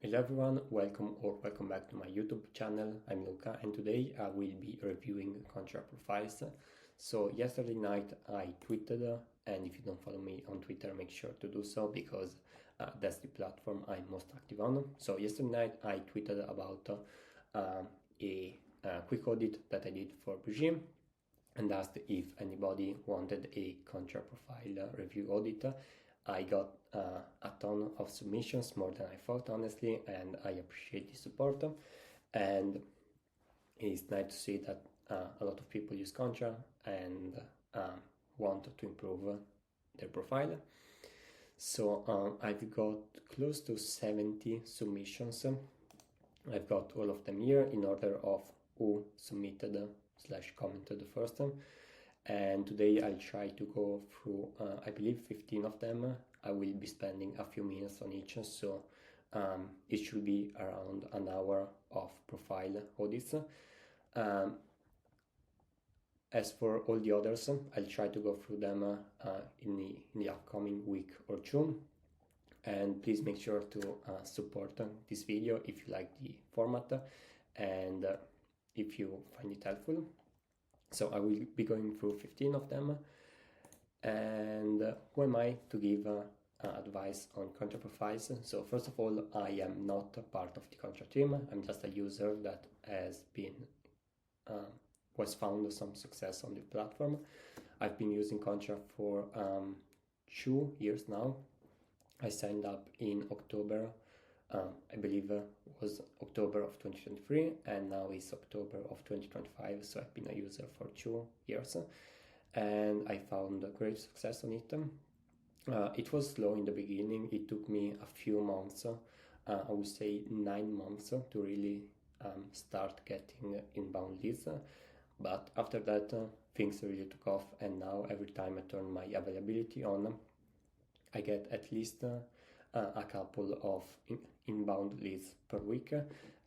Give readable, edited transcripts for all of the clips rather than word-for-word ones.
Hello everyone, welcome back to my YouTube channel. I'm Luca and today I will be reviewing Contra profiles. So yesterday night I tweeted, and if you don't follow me on Twitter, make sure to do so because that's the platform I'm most active on. So yesterday night I tweeted about a quick audit that I did for Brigitte and asked if anybody wanted a Contra profile review audit. I got a ton of submissions, more than I thought, honestly, and I appreciate the support. And it's nice to see that a lot of people use Contra and want to improve their profile. So I've got close to 70 submissions. I've got all of them here in order of who submitted / commented first. And today I'll try to go through, I believe, 15 of them. I will be spending a few minutes on each, so it should be around an hour of profile audits. As for all the others, I'll try to go through them in the upcoming week or two. And please make sure to support this video if you like the format and if you find it helpful. So I will be going through 15 of them, and who am I to give advice on Contra profiles? So first of all, I am not a part of the Contra team. I'm just a user that has been was found some success on the platform. I've been using Contra for 2 years now. I signed up in October. I believe was October of 2023 and now it's October of 2025, so I've been a user for 2 years and I found great success on it. It was slow in the beginning. It took me a few months, I would say 9 months to really start getting inbound leads, but after that things really took off, and now every time I turn my availability on I get at least a couple of inbound leads per week,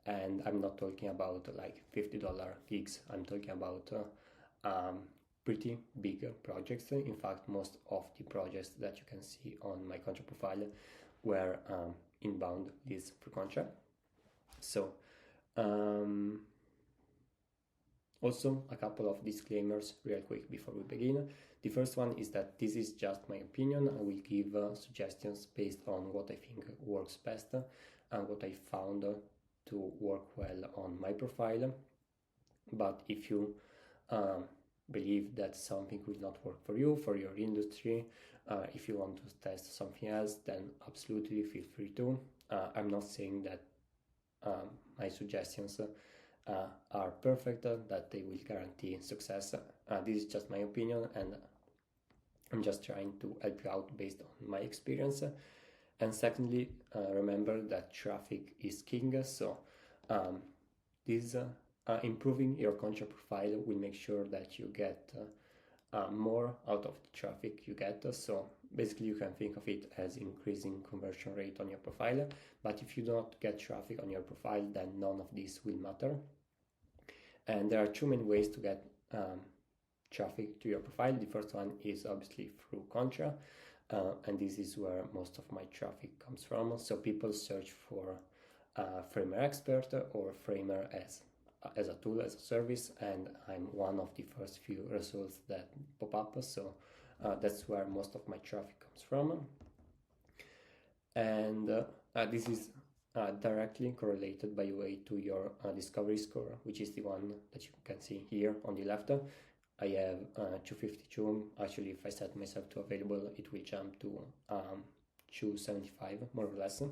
and I'm not talking about like $50 gigs. I'm talking about pretty big projects. In fact, most of the projects that you can see on my Contra profile were inbound leads for Contra. So also a couple of disclaimers real quick before we begin. The first one is that this is just my opinion. I will give suggestions based on what I think works best and what I found to work well on my profile. But if you believe that something will not work for you, for your industry, if you want to test something else, then absolutely feel free to. I'm not saying that my suggestions are perfect, that they will guarantee success. This is just my opinion and I'm just trying to help you out based on my experience. And secondly, remember that traffic is king, so improving your Contra profile will make sure that you get more out of the traffic you get. So basically you can think of it as increasing conversion rate on your profile, but if you don't get traffic on your profile, then none of this will matter. And there are two main ways to get traffic to your profile. The first one is obviously through Contra, and this is where most of my traffic comes from. So people search for Framer Expert or Framer as a tool, as a service, and I'm one of the first few results that pop up. So that's where most of my traffic comes from. And this is directly correlated, by the way, to your discovery score, which is the one that you can see here on the left. I have 252. Actually, if I set myself to available, it will jump to 275, more or less.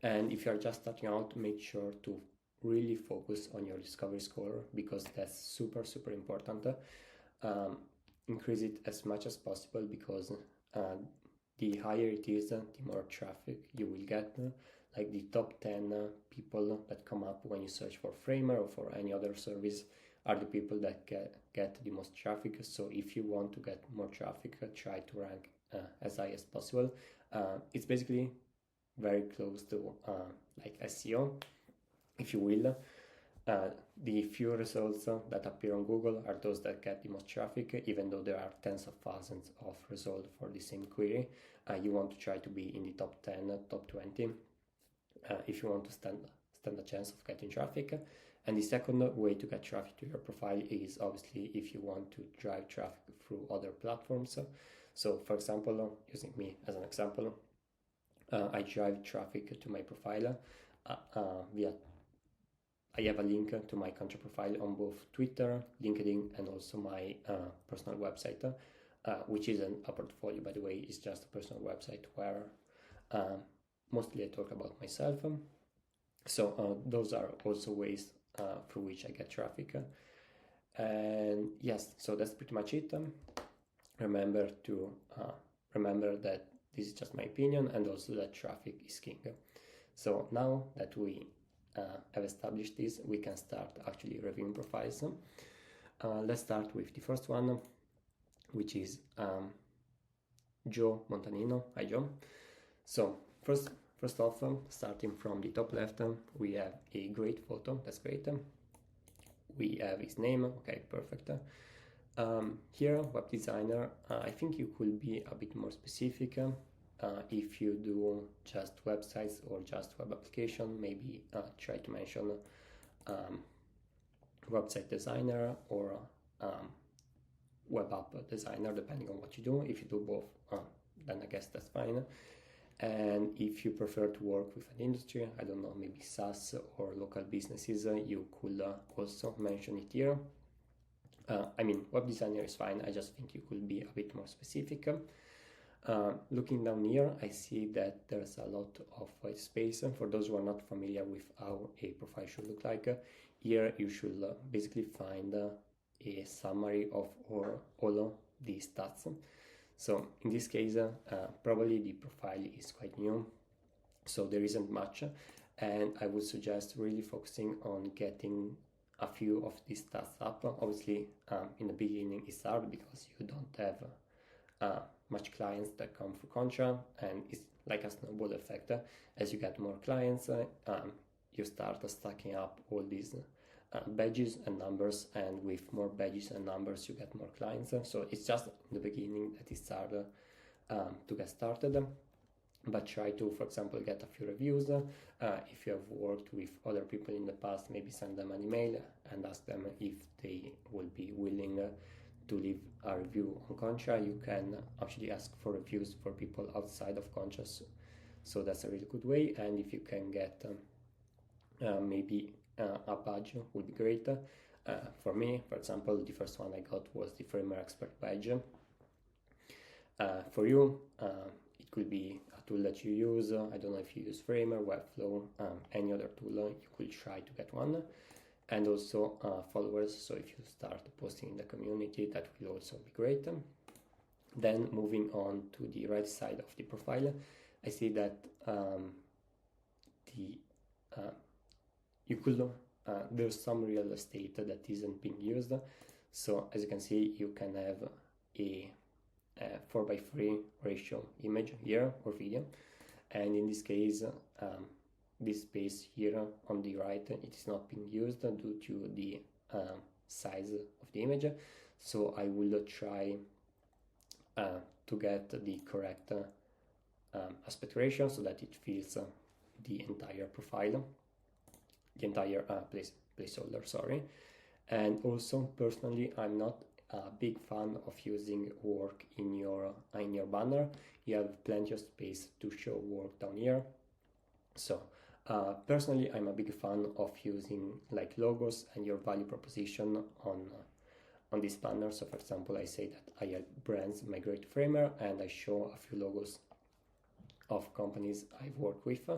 And if you are just starting out, make sure to really focus on your discovery score because that's super important. Increase it as much as possible because the higher it is, the more traffic you will get. Like the top 10 people that come up when you search for Framer or for any other service are the people that get the most traffic. So if you want to get more traffic, try to rank as high as possible. It's basically very close to like SEO, if you will. The few results that appear on Google are those that get the most traffic, even though there are tens of thousands of results for the same query. You want to try to be in the top 10, top 20. if you want to stand a chance of getting traffic. And the second way to get traffic to your profile is obviously if you want to drive traffic through other platforms. So for example, using me as an example, I drive traffic to my profile via, I have a link to my Contra profile on both Twitter, LinkedIn, and also my personal website, which isn't a portfolio, by the way. It's just a personal website where mostly I talk about myself. So those are also ways through which I get traffic. And yes, so that's pretty much it. Remember that this is just my opinion, and also that traffic is king. So now that we have established this, we can start actually reviewing profiles. Let's start with the first one, which is Joe Montanino. Hi Joe. So first off, starting from the top left, we have a great photo. That's great. We have his name. Okay, perfect. Here, web designer. I think you could be a bit more specific. If you do just websites or just web application, maybe try to mention website designer or web app designer, depending on what you do. If you do both, then I guess that's fine. And if you prefer to work with an industry, I don't know, maybe SaaS or local businesses, you could also mention it here. I mean, web designer is fine. I just think you could be a bit more specific. Looking down here, I see that there's a lot of white space. For those who are not familiar with how a profile should look like, here you should basically find a summary of all the stats. So in this case, probably the profile is quite new, so there isn't much, and I would suggest really focusing on getting a few of these stats up. Obviously, in the beginning it's hard because you don't have much clients that come through Contra, and it's like a snowball effect. As you get more clients, you start stacking up all these badges and numbers, and with more badges and numbers you get more clients. So it's just in the beginning that it's hard to get started, but try to, for example, get a few reviews. If you have worked with other people in the past, maybe send them an email and ask them if they will be willing to leave a review on Contra. You can actually ask for reviews for people outside of Contra, so that's a really good way. And if you can get maybe a badge would be great. For me, for example, the first one I got was the Framer Expert badge. For you, it could be a tool that you use. I don't know if you use Framer, Webflow, any other tool, you could try to get one. And also followers, so if you start posting in the community, that will also be great. Then moving on to the right side of the profile, I see that there's some real estate that isn't being used. So as you can see, you can have a 4:3 ratio image here or video, and in this case this space here on the right, it is not being used due to the size of the image. So I will try to get the correct aspect ratio so that it fills the entire profile, the entire placeholder, sorry. And also, personally, I'm not a big fan of using work in your banner. You have plenty of space to show work down here. So personally, I'm a big fan of using like logos and your value proposition on this banner. So for example, I say that I help brands migrate to Framer, and I show a few logos of companies I've worked with.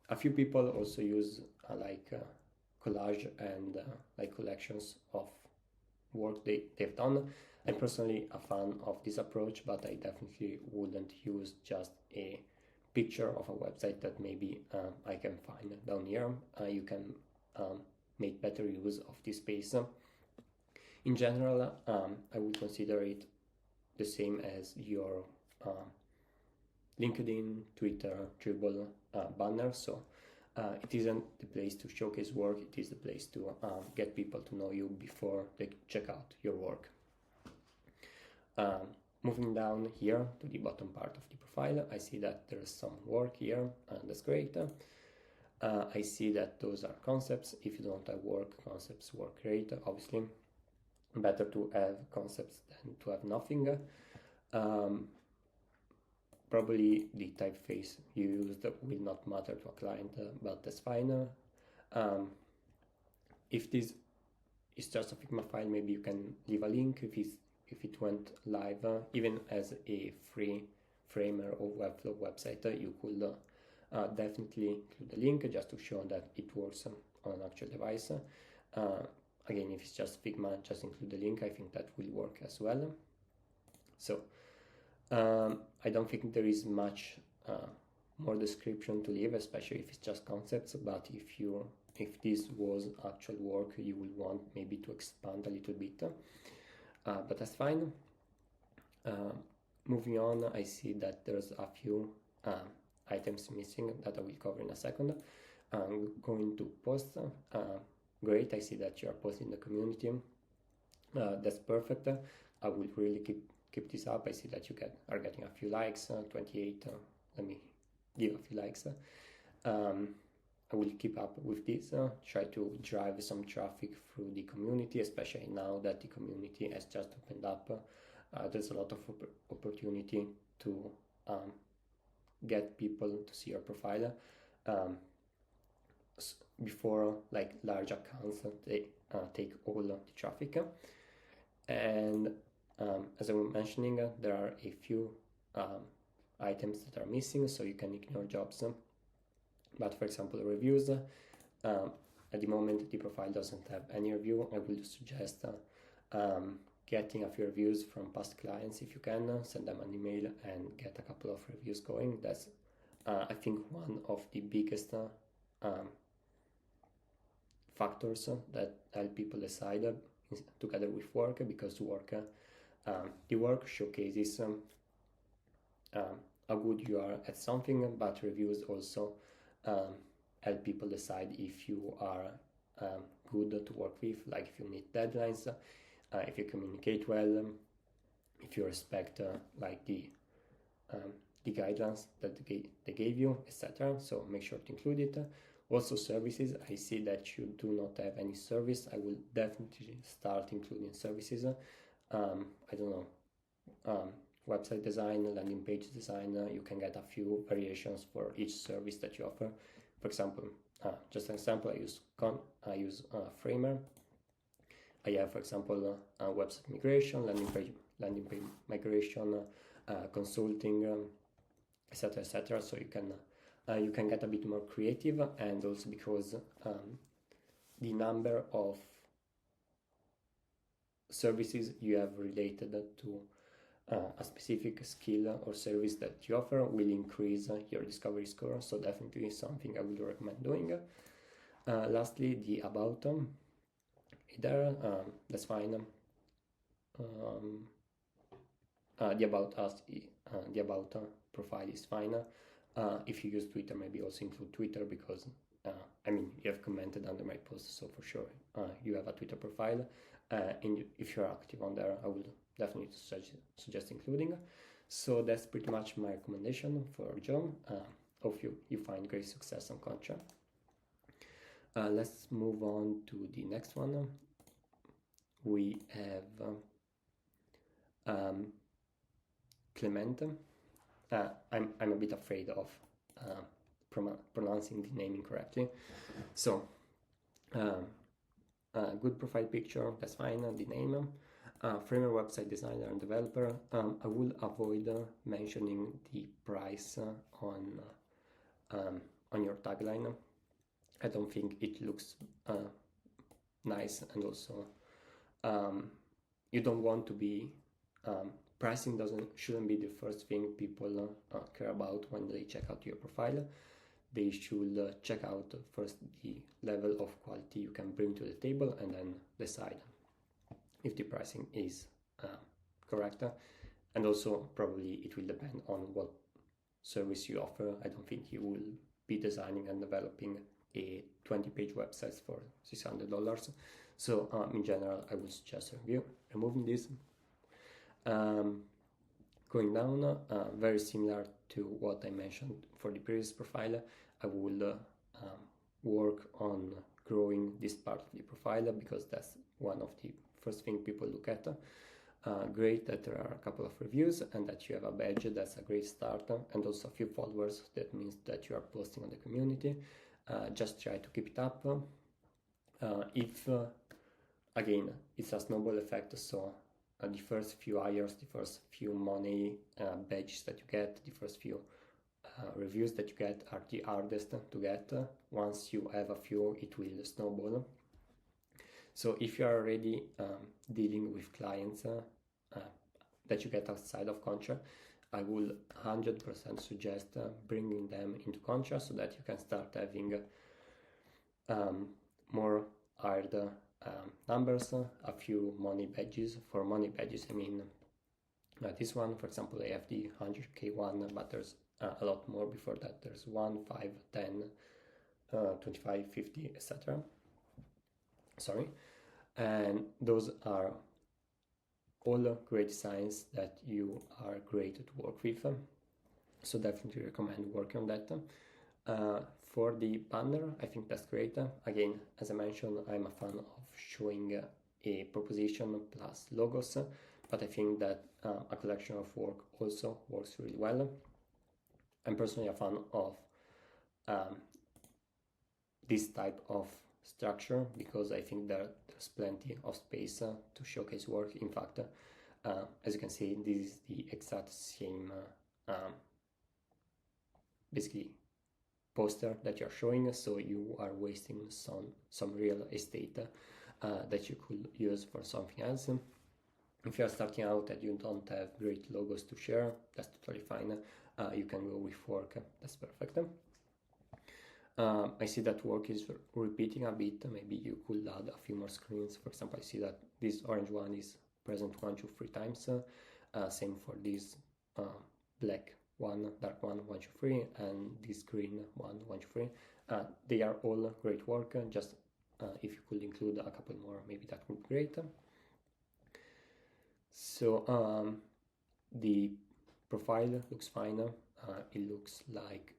A few people also use collage and like collections of work they've done. I'm personally a fan of this approach, but I definitely wouldn't use just a picture of a website that maybe I can find down here. You can make better use of this space. In general, I would consider it the same as your LinkedIn, Twitter, Dribble banner. So it isn't the place to showcase work, it is the place to get people to know you before they check out your work. Moving down here to the bottom part of the profile, I see that there's some work here, and that's great. I see that those are concepts. If you don't have work, concepts work great, obviously. Better to have concepts than to have nothing. Probably the typeface you used will not matter to a client, but that's fine. If this is just a Figma file, maybe you can leave a link if it went live, even as a free framer or Webflow website, you could definitely include the link just to show that it works on an actual device. Again, if it's just Figma, just include the link. I think that will work as well. So I don't think there is much more description to leave, especially if it's just concepts. But if this was actual work, you will want maybe to expand a little bit. But that's fine. Moving on, I see that there's a few items missing that I will cover in a second. I'm going to post. Great, I see that you are posting in the community. That's perfect. I will really keep this up. I see that you are getting a few likes, 28. Let me give a few likes. I will keep up with this, try to drive some traffic through the community, especially now that the community has just opened up. There's a lot of opportunity to get people to see your profile. Before, like, large accounts take all the traffic. And as I was mentioning, there are a few items that are missing, so you can ignore jobs. But for example, reviews, at the moment the profile doesn't have any review. I will suggest getting a few reviews from past clients if you can. Send them an email and get a couple of reviews going. That's I think one of the biggest factors that help people decide together with work, because the work showcases how good you are at something, but reviews also help people decide if you are good to work with, like if you meet deadlines, if you communicate well, if you respect like the guidelines that they gave you, etc. So make sure to include it. Also services, I see that you do not have any service. I will definitely start including services. I don't know, website design, landing page design, you can get a few variations for each service that you offer. For example, just an example, I use Framer. I have, for example, website migration, landing page migration, consulting, etc., etc. So you can get a bit more creative, and also because the number of services you have related to a specific skill or service that you offer will increase your discovery score. So definitely something I would recommend doing. Lastly, the about there, that's fine. The about us, the about profile is fine. If you use Twitter, maybe also include Twitter, because I mean, you have commented under my post, so for sure you have a Twitter profile. And if you're active on there, I would definitely suggest including. So that's pretty much my recommendation for John. Hope you find great success on Contra. Let's move on to the next one. We have Clement. I'm a bit afraid of pronouncing the name incorrectly. So good profile picture, that's fine. The name, framer, website designer and developer. I will avoid mentioning the price on your tagline. I don't think it looks nice, and also you don't want to be pricing shouldn't be the first thing people care about when they check out your profile. They should check out first the level of quality you can bring to the table, and then decide if the pricing is correct. And also probably it will depend on what service you offer. I don't think you will be designing and developing a 20-page website for $600. So in general, I would suggest removing this. going down, very similar to what I mentioned for the previous profile, I will work on growing this part of the profile, because that's one of the first thing people look at. Great that there are a couple of reviews and that you have a badge, that's a great start, and also a few followers, that means that you are posting on the community. Just try to keep it up. If again, it's a snowball effect, so the first few hires, the first few money badges that you get, the first few reviews that you get are the hardest to get. Once you have a few, it will snowball. So if you are already dealing with clients that you get outside of Contra, I will 100% suggest bringing them into Contra, so that you can start having more hard numbers, a few money badges. For money badges, I mean this one, for example, I have the 100k one, but there's a lot more before that. There's 1, 5, 10, 25, 50, etc. Sorry. And those are all great signs that you are great to work with. So definitely recommend working on that. For the banner, I think that's great. Again, as I mentioned, I'm a fan of showing a proposition plus logos, but I think that a collection of work also works really well. I'm personally a fan of this type of structure, because I think there's plenty of space to showcase work. In fact, as you can see, this is the exact same basically poster that you're showing, so you are wasting some real estate that you could use for something else. If you're starting out and you don't have great logos to share, that's totally fine. You can go with work, that's perfect. I see that work is repeating a bit. Maybe you could add a few more screens. For example, I see that this orange one is present 1 to 3 times. Same for this black one, dark one, 1 to 3, and this green one, 1 to 3. They are all great work. Just if you could include a couple more, maybe that would be great. So the profile looks fine. It looks like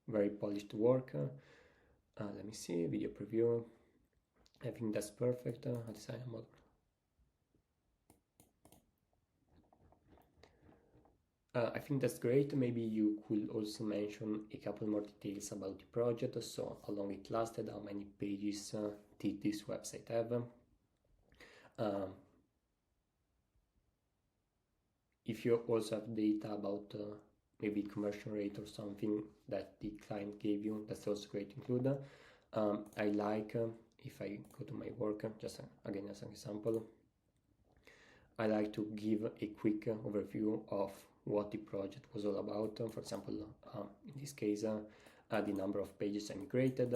very polished work. Let me see, video preview. I think that's perfect. Design mode. I think that's great. Maybe you could also mention a couple more details about the project. So how long it lasted, how many pages did this website have. If you also have data about maybe conversion rate or something that the client gave you, that's also great to include. I like, if I go to my work, just again as an example, I like to give a quick overview of what the project was all about. For example, in this case, the number of pages I migrated,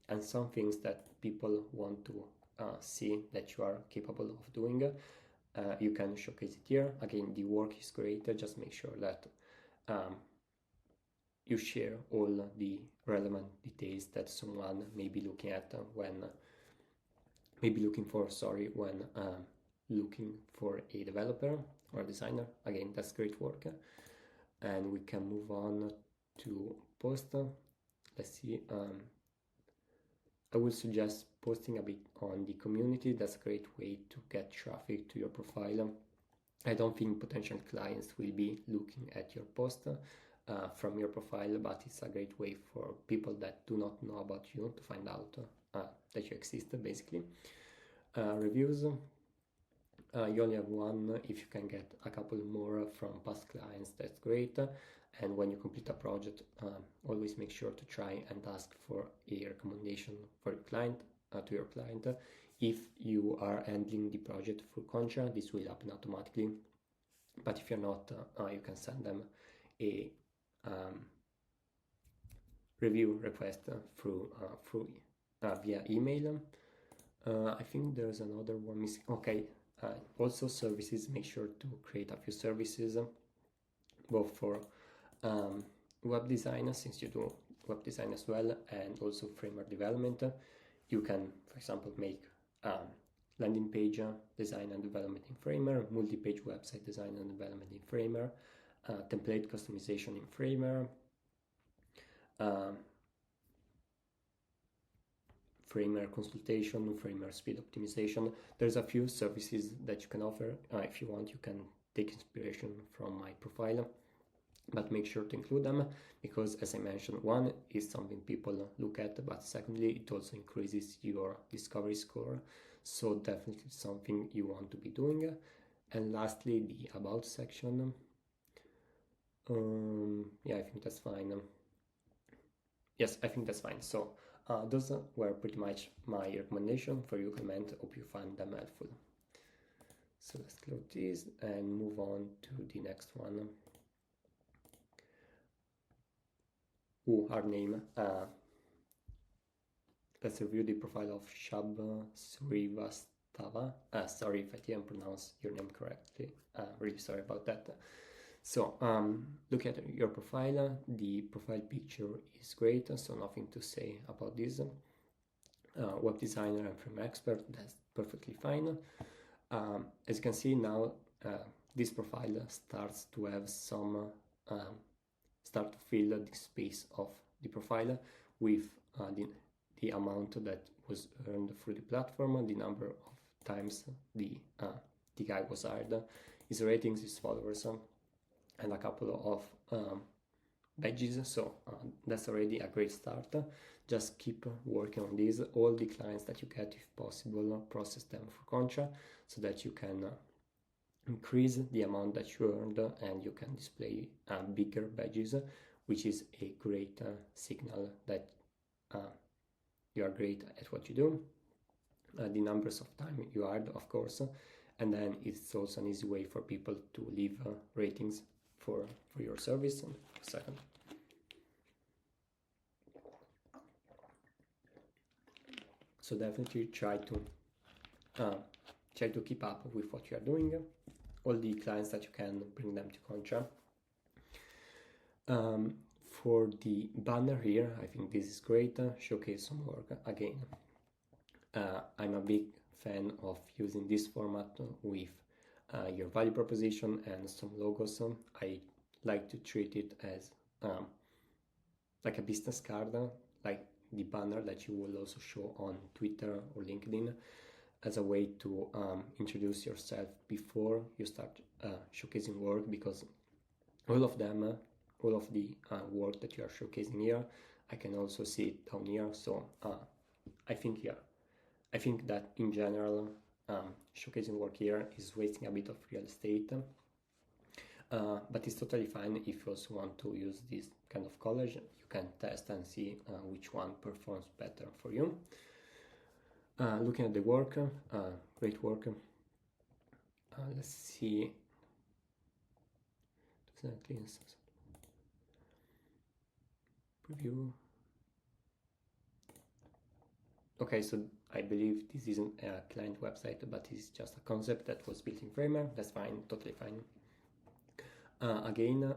and some things that people want to see that you are capable of doing. You can showcase it here. Again, the work is great. Just make sure that you share all the relevant details that someone may be looking at when looking for a developer or a designer. Again, that's great work. And we can move on to post. Let's see. I would suggest posting a bit on the community. That's a great way to get traffic to your profile. I don't think potential clients will be looking at your post from your profile, but it's a great way for people that do not know about you to find out that you exist, basically. Reviews. You only have one. If you can get a couple more from past clients, that's great. And when you complete a project, always make sure to try and ask for a recommendation for your client, to your client. If you are handling the project through Contra, this will happen automatically. But if you're not, you can send them a review request via email. I think there's another one missing. Okay. Also services, make sure to create a few services, both for web design, since you do web design as well, and also framework development. You can, for example, make landing page design and development in Framer, multi-page website design and development in Framer, template customization in Framer, Framer consultation, Framer speed optimization. There's a few services that you can offer. If you want, you can take inspiration from my profile, but make sure to include them, because as I mentioned, one is something people look at, but secondly, it also increases your discovery score. So definitely something you want to be doing. And lastly, the about section. Yeah, I think that's fine. Yes, I think that's fine. So those were pretty much my recommendation for you, Clement. Hope you find them helpful. So let's close this and move on to the next one. Our name. Let's review the profile of Shubh Srivastava. Sorry if I didn't pronounce your name correctly. Really sorry about that. So look at your profile. The profile picture is great, so nothing to say about this. Web designer and frame expert, that's perfectly fine. As you can see now, this profile starts to have some, start to fill the space of the profile with the amount that was earned through the platform, the number of times the guy was hired, his ratings, his followers, and a couple of badges. So that's already a great start. Just keep working on this. All the clients that you get, if possible, process them for Contra so that you can increase the amount that you earned and you can display bigger badges, which is a great signal that you are great at what you do. The numbers of time you earned, of course, and then it's also an easy way for people to leave ratings for your service. A second. So definitely try to keep up with what you are doing. All the clients that you can, bring them to Contra. For the banner here, I think this is great. Showcase some work again. I'm a big fan of using this format with your value proposition and some logos. I like to treat it as like a business card, like the banner that you will also show on Twitter or LinkedIn, as a way to introduce yourself before you start showcasing work, because all of the work that you are showcasing here, I can also see it down here. So I think that in general, showcasing work here is wasting a bit of real estate, but it's totally fine if you also want to use this kind of collage. You can test and see which one performs better for you. Looking at the work, great work. Let's see. Preview. Okay, so I believe this isn't a client website, but it's just a concept that was built in Framer. That's fine, totally fine. Again,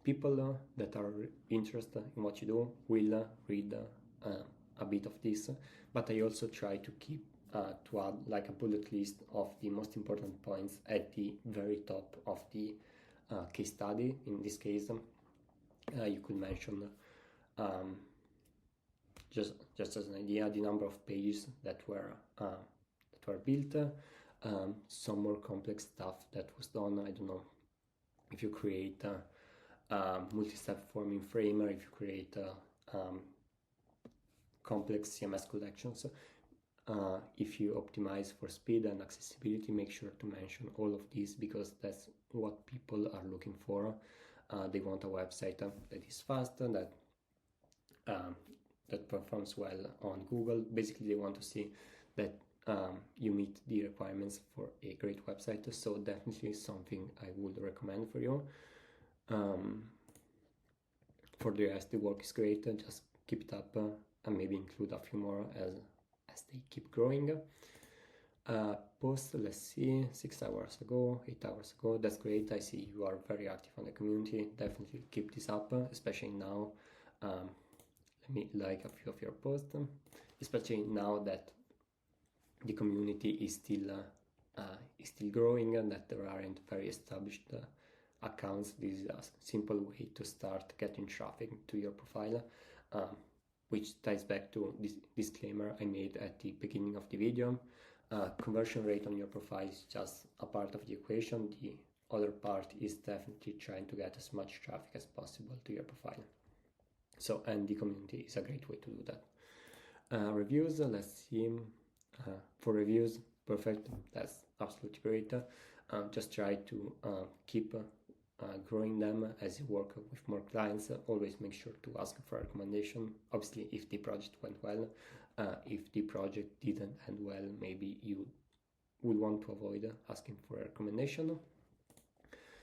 people that are interested in what you do will read a bit of this, but I also try to keep to add like a bullet list of the most important points at the very top of the case study. In this case, you could mention just as an idea, the number of pages that were built, some more complex stuff that was done. I don't know if you create multi-step form in Framer, if you create complex CMS collections, if you optimize for speed and accessibility, make sure to mention all of these, because that's what people are looking for. They want a website that is fast, that performs well on Google. Basically, they want to see that you meet the requirements for a great website. So definitely something I would recommend for you. For the rest, the work is great. Just keep it up and maybe include a few more as they keep growing. Post, let's see, 6 hours ago, 8 hours ago. That's great. I see you are very active on the community. Definitely keep this up, especially now. Let me like a few of your posts, especially now that the community is still growing, and that there aren't very established accounts. This is a simple way to start getting traffic to your profile, which ties back to this disclaimer I made at the beginning of the video. Conversion rate on your profile is just a part of the equation. The other part is definitely trying to get as much traffic as possible to your profile. So, and the community is a great way to do that. Reviews, let's see. For reviews, perfect, that's absolutely great. Just try to keep growing them as you work with more clients. Always make sure to ask for a recommendation. Obviously, if the project went well. If the project didn't end well, maybe you would want to avoid asking for a recommendation.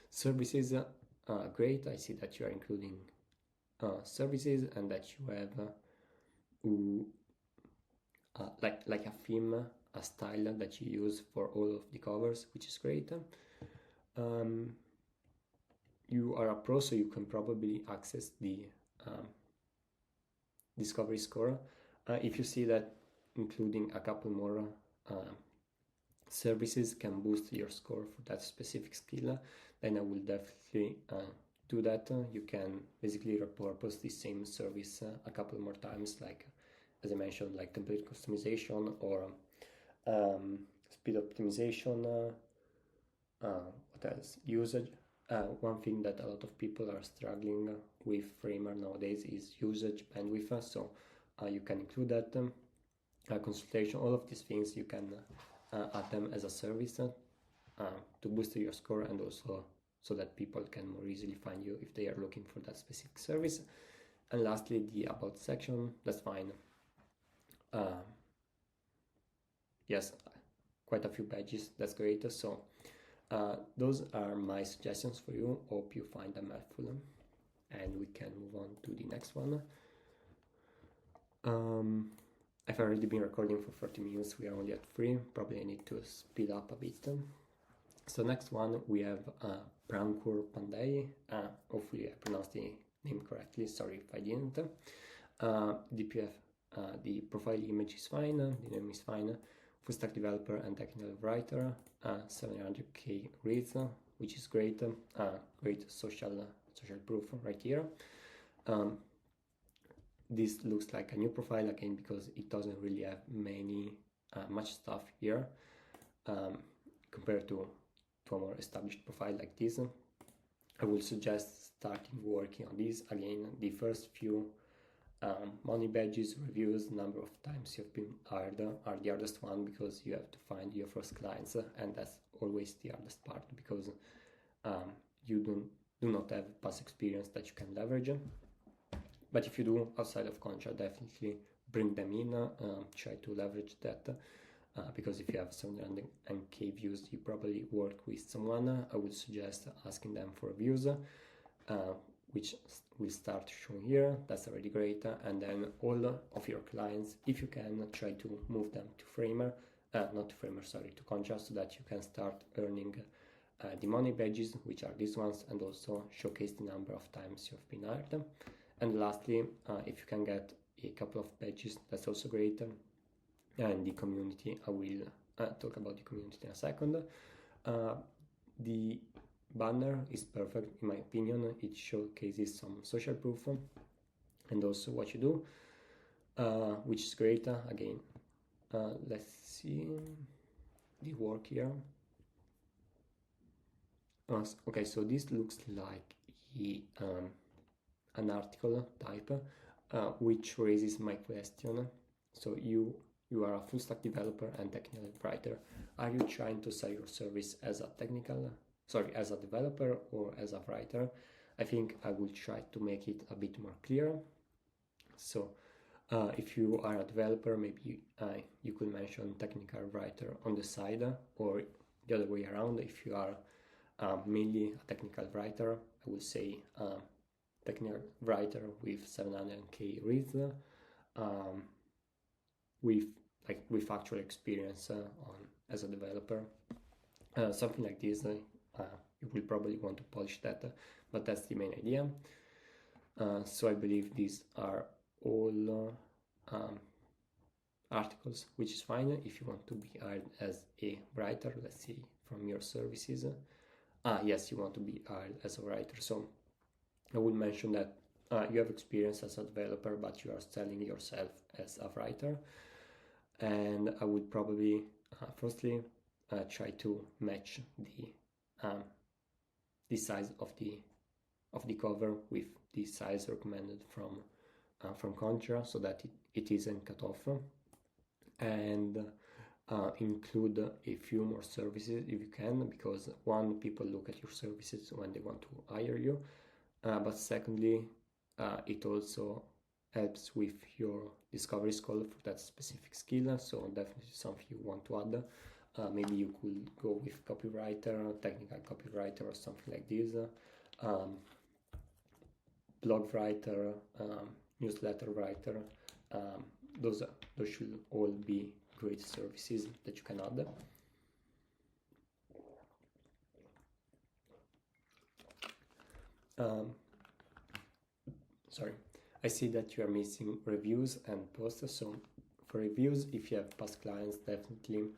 Services, great. I see that you are including services and that you have like a theme, a style that you use for all of the covers, which is great. You are a pro, so you can probably access the discovery score. If you see that including a couple more services can boost your score for that specific skill, then I will definitely do that. You can basically repurpose the same service a couple more times, like as I mentioned, like template customization or speed optimization. What else? Usage. One thing that a lot of people are struggling with Framer nowadays is usage bandwidth. So you can include that. Consultation, all of these things you can add them as a service to boost your score, and also so that people can more easily find you if they are looking for that specific service. And lastly, the about section, that's fine. Yes, quite a few badges, that's great. So those are my suggestions for you. Hope you find them helpful, and we can move on to the next one. I've already been recording for 30 minutes. We are only at 3. Probably I need to speed up a bit. So next one we have Prankur Pandey. Hopefully I pronounced the name correctly. Sorry if I didn't. DPF, the profile image is fine. The name is fine. Full stack developer and technical writer. 700k reads, which is great. Great social proof right here. This looks like a new profile again because it doesn't really have much stuff here compared to a more established profile like this. I will suggest starting working on this. Again, the first few money badges, reviews, number of times you've been hired are the hardest one, because you have to find your first clients, and that's always the hardest part because you do not have past experience that you can leverage. But if you do outside of Contra, definitely bring them in, try to leverage that, because if you have 700k views, you probably work with someone. I would suggest asking them for reviews, which will start showing here. That's already great. And then all of your clients, if you can, try to move them to Framer, to Contra, so that you can start earning the money badges, which are these ones, and also showcase the number of times you've been hired. And lastly, if you can get a couple of badges, that's also great. And the community, I will talk about the community in a second. The banner is perfect in my opinion. It showcases some social proof and also what you do, which is great. Again, let's see the work here. Okay, so this looks like an article type, which raises my question. So you are a full stack developer and technical writer. Are you trying to sell your service as a developer or as a writer? I think I will try to make it a bit more clear. So if you are a developer, maybe you could mention technical writer on the side, or the other way around. If you are mainly a technical writer, I would say technical writer with 700k reads, with actual experience as a developer, something like this. You will probably want to polish that, but that's the main idea. So I believe these are all articles, which is fine if you want to be hired as a writer, let's say from your services. Yes, you want to be hired as a writer. So I would mention that you have experience as a developer, but you are selling yourself as a writer. And I would probably firstly try to match the size of the cover with the size recommended from Contra, so that it isn't cut off, and include a few more services if you can, because one, people look at your services when they want to hire you, but secondly, it also helps with your discovery score for that specific skill. So definitely something you want to add. Maybe you could go with copywriter, technical copywriter, or something like this. Blog writer, newsletter writer. Those should all be great services that you can add. Sorry, I see that you are missing reviews and posts. So for reviews, if you have past clients, definitely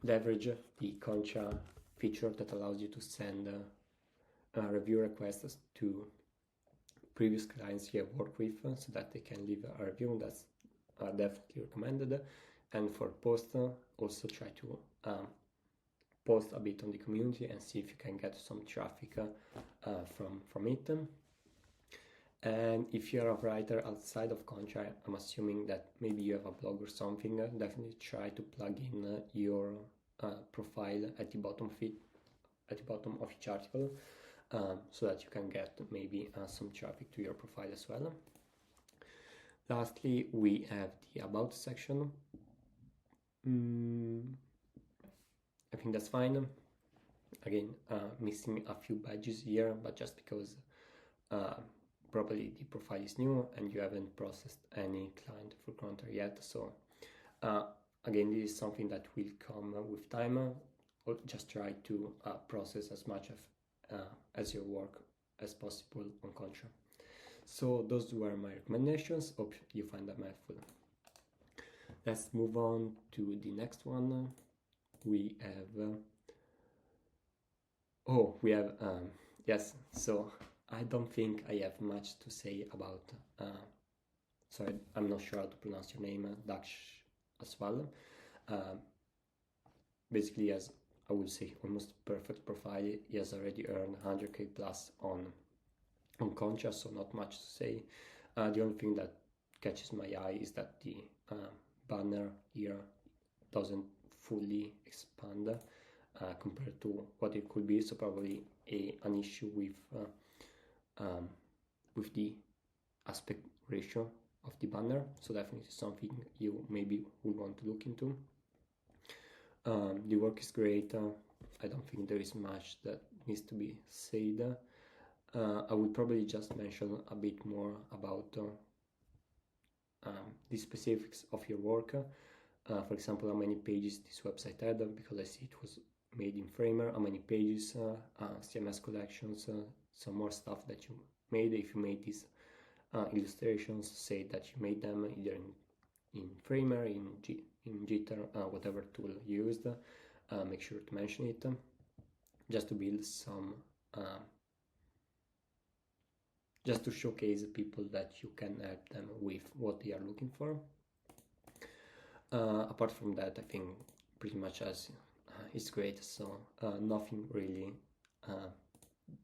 leverage the Contra feature that allows you to send review requests to previous clients you have worked with, so that they can leave a review. That's definitely recommended. And for posts, also try to post a bit on the community and see if you can get some traffic from it. And if you're a writer outside of Contra, I'm assuming that maybe you have a blog or something, definitely try to plug in your profile at the bottom of each article, so that you can get maybe some traffic to your profile as well. Lastly, we have the About section. I think that's fine. Again, missing a few badges here, but just because probably the profile is new and you haven't processed any client for Contra yet. So again, this is something that will come with time. Just try to process as much as your work as possible on Contra. So those were my recommendations. Hope you find them helpful. Let's move on to the next one. We have yes, so I don't think I have much to say about sorry, I'm not sure how to pronounce your name, Daksh Aswal. Basically, as I would say, almost perfect profile. He has already earned 100k plus on Contra, so not much to say. The only thing that catches my eye is that the banner here doesn't fully expand compared to what it could be. So probably an issue with the aspect ratio of the banner. So definitely something you maybe would want to look into. The work is great. I don't think there is much that needs to be said. I would probably just mention a bit more about the specifics of your work. For example, how many pages this website had, because I see it was made in Framer, how many pages, CMS collections, some more stuff that you made. If you made these illustrations, say that you made them either in Framer, in Jitter, whatever tool you used. Make sure to mention it, just to build some just to showcase people that you can help them with what they are looking for. Apart from that, I think pretty much as it's great, so nothing really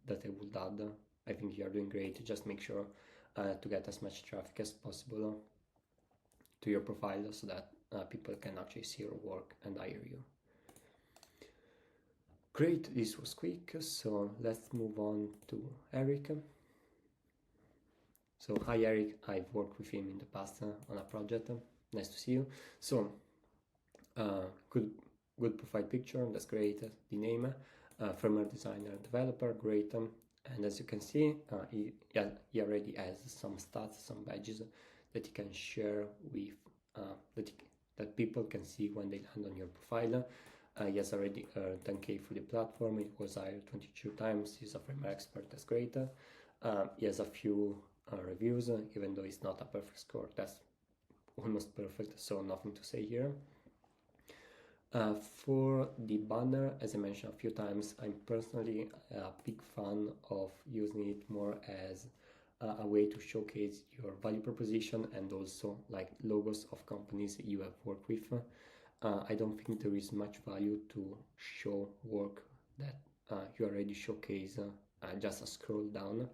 that I would add. I think you are doing great. Just make sure to get as much traffic as possible to your profile, so that people can actually see your work and hire you. Great, this was quick, so let's move on to Eric. So hi Eric, I've worked with him in the past on a project. Nice to see you. So good profile picture, that's great. The name, firmware designer, developer, great. And as you can see, he already has some stats, some badges that he can share with that people can see when they land on your profile. He has already earned 10k for the platform. He was hired 22 times. He's a firmware expert. That's great. He has a few reviews, even though it's not a perfect score. That's almost perfect, so nothing to say here. For the banner, as I mentioned a few times, I'm personally a big fan of using it more as a way to showcase your value proposition and also like logos of companies you have worked with. I don't think there is much value to show work that you already showcase just a scroll down.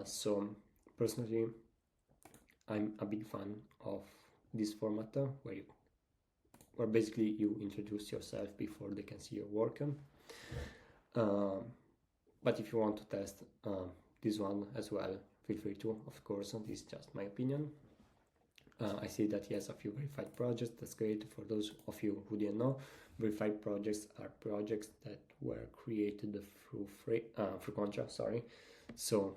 So personally, I'm a big fan of this format where basically you introduce yourself before they can see your work. But if you want to test this one as well, feel free to, of course. This is just my opinion. I see that he has a few verified projects. That's great. For those of you who didn't know, verified projects are projects that were created through Contra. So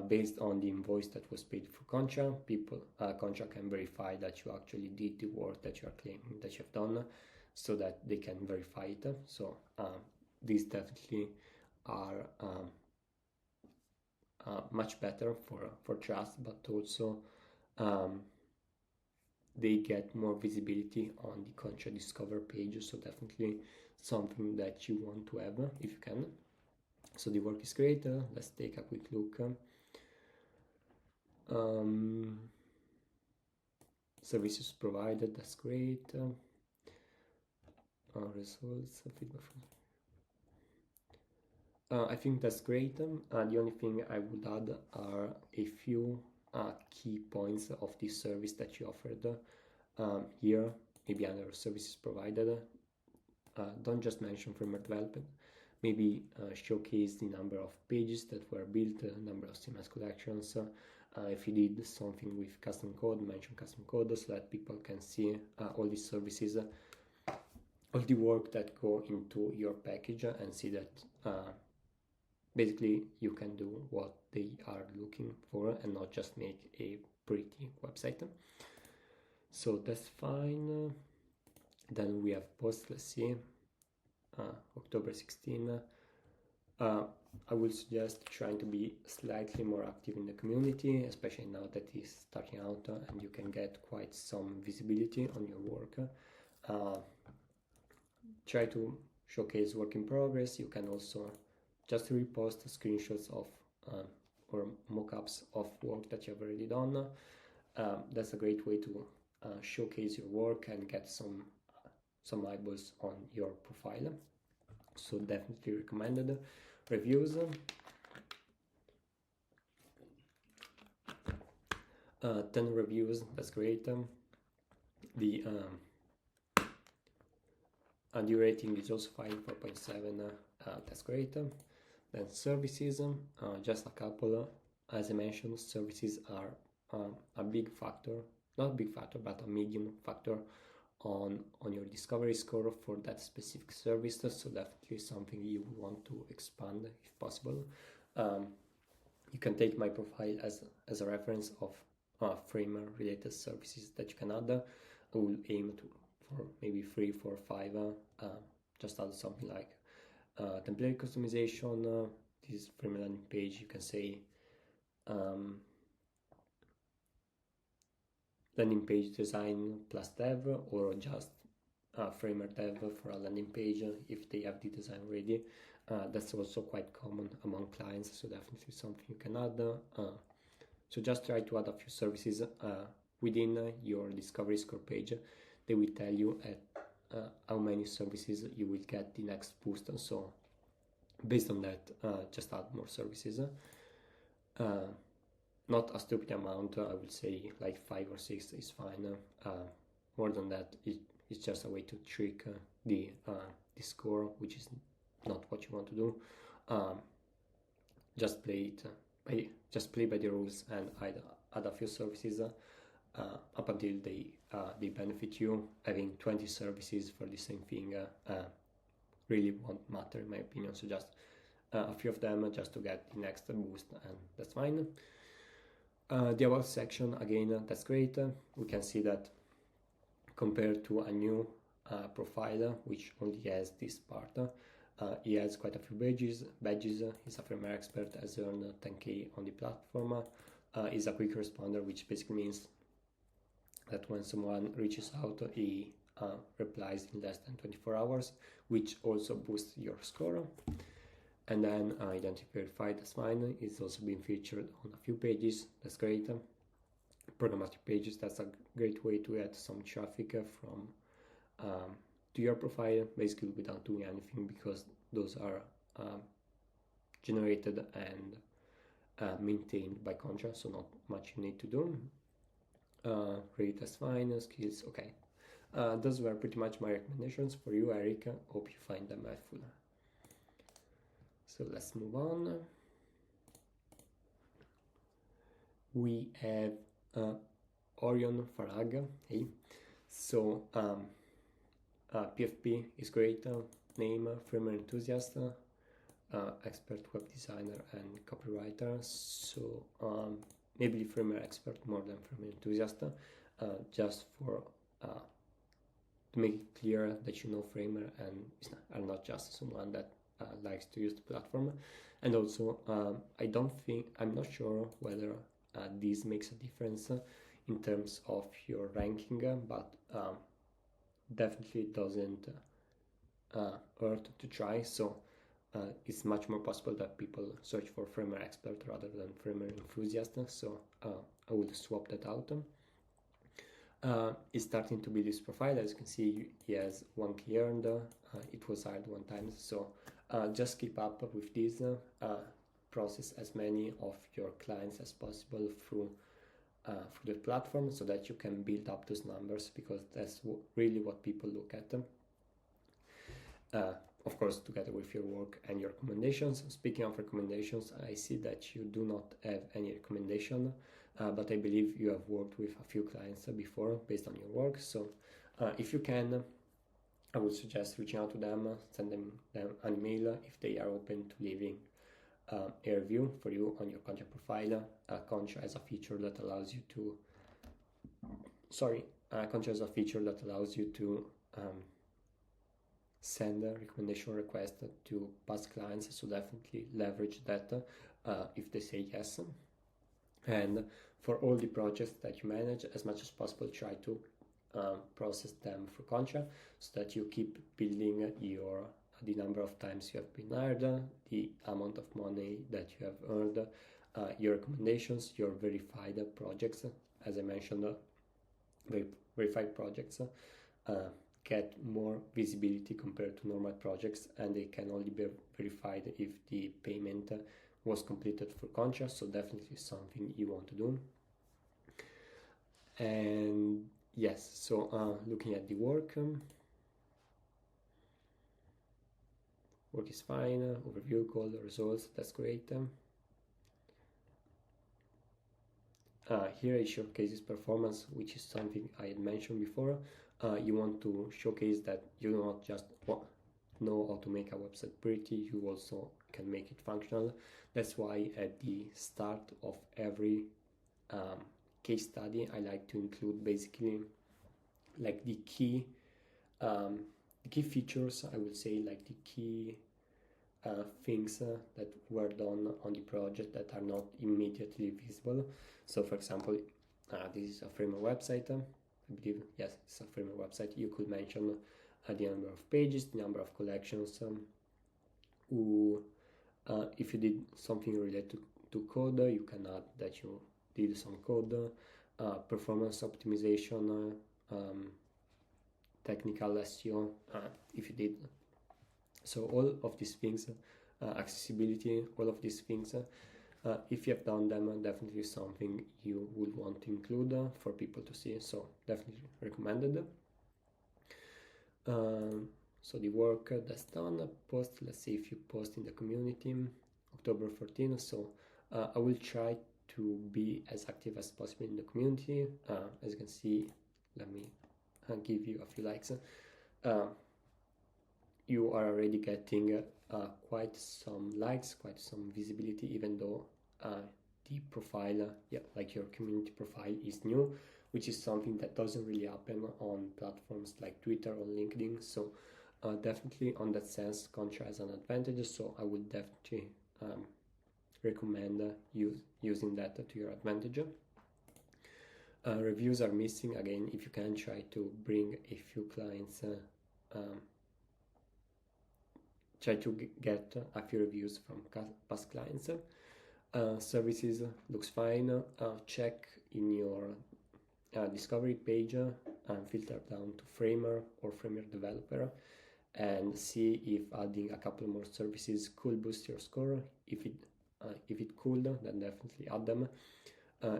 based on the invoice that was paid for Contra, Contra can verify that you actually did the work that you are claiming that you have done, so that they can verify it. So these definitely are much better for trust, but also they get more visibility on the Contra Discover page. So definitely something that you want to have if you can. So the work is great. Let's take a quick look. Services provided, that's great. Results, feedback from... I think that's great. The only thing I would add are a few key points of this service that you offered here, maybe under services provided. Don't just mention framework development. Maybe showcase the number of pages that were built, number of CMS collections. If you did something with custom code, mention custom code so that people can see all these services, all the work that go into your package, and see that basically you can do what they are looking for and not just make a pretty website. So that's fine. Then we have posts. Let's see. October 16. I would suggest trying to be slightly more active in the community, especially now that it's starting out and you can get quite some visibility on your work. Try to showcase work in progress. You can also just repost screenshots of or mock-ups of work that you have already done. That's a great way to showcase your work and get some eyeballs on your profile. So definitely recommended. Reviews. 10 reviews, that's great. The rating is also fine, 4.7, that's great. Then services, just a couple. As I mentioned, services are a big factor, not a big factor, but a medium factor on your discovery score for that specific service. So definitely something you want to expand if possible. You can take my profile as a reference of framer related services that you can add. I will aim for maybe 3, 4, 5. Just add something like template customization. This framer landing page, you can say landing page design plus dev, or just framer dev for a landing page if they have the design ready. That's also quite common among clients, so definitely something you can add. So just try to add a few services within your discovery score page. They will tell you at how many services you will get the next boost. So based on that, just add more services. Not a stupid amount, I would say like 5 or 6 is fine. More than that, it's just a way to trick the score, which is not what you want to do. Just play by the rules and add a few services up until they benefit you. Having 20 services for the same thing really won't matter in my opinion. So just a few of them just to get the next boost, and that's fine. The about section, again, that's great. We can see that compared to a new profile, which only has this part, he has quite a few badges. He's a firmware expert, has earned 10k on the platform. He's a quick responder, which basically means that when someone reaches out, he replies in less than 24 hours, which also boosts your score. And then identity verified, that's fine. It's also been featured on a few pages, that's great. Programmatic pages, that's a great way to add some traffic from to your profile, basically without doing anything, because those are generated and maintained by Contra, so not much you need to do. Rate, that's fine. Skills, okay. Those were pretty much my recommendations for you, Eric. Hope you find them helpful. So let's move on. We have Orion, Farag. Hey. So PFP is great. Name, firmware enthusiast, expert web designer and copywriter. So maybe firmware expert more than firmware enthusiast, just for to make it clear that you know firmware and are not just someone that likes to use the platform. And also I'm not sure whether this makes a difference in terms of your ranking, but definitely it doesn't hurt to try. So it's much more possible that people search for firmware expert rather than firmware enthusiast. So I will swap that out. It's starting to build his profile. As you can see, he has 1K earned. It was hired 1 time. So just keep up with this. Process as many of your clients as possible through the platform, so that you can build up those numbers, because that's really what people look at. Of course, together with your work and your recommendations. Speaking of recommendations, I see that you do not have any recommendation, but I believe you have worked with a few clients before based on your work. So if you can, I would suggest reaching out to them, send them an email if they are open to leaving a review for you on your Contra profile. Contra has a feature that allows you to send a recommendation request to past clients, so definitely leverage that if they say yes. And for all the projects that you manage, as much as possible, try to process them through Contra, so that you keep building the number of times you have been hired, the amount of money that you have earned, your recommendations, your verified projects. As I mentioned, verified projects get more visibility compared to normal projects, and they can only be verified if the payment was completed for Contra, so definitely something you want to do. And yes, so looking at the work is fine. Overview, call, results, that's great. Here it showcases performance, which is something I had mentioned before. You want to showcase that you not just know how to make a website pretty, you also can make it functional. That's why at the start of every case study, I like to include basically like the key features, I will say, like the key things that were done on the project that are not immediately visible. So for example, this is a framework website. I believe, yes, it's a framework website. You could mention the number of pages, the number of collections, if you did something related to code, you can add that you did some code, performance optimization, technical SEO, if you did. So all of these things, accessibility, all of these things, if you have done them, definitely something you would want to include for people to see. So definitely recommended. So the work that's done, post, let's see if you post in the community, October 14. So I will try to be as active as possible in the community. As you can see, let me give you a few likes. You are already getting quite some likes, quite some visibility, even though the profile, like your community profile is new, which is something that doesn't really happen on platforms like Twitter or LinkedIn. So definitely on that sense, Contra has an advantage. So I would definitely recommend using that to your advantage. Reviews are missing. Again, if you can, try to bring a few clients, try to get a few reviews from past clients. Services looks fine. Check in your discovery page, filter down to framer or framer developer, and see if adding a couple more services could boost your score. If it could, then definitely add them.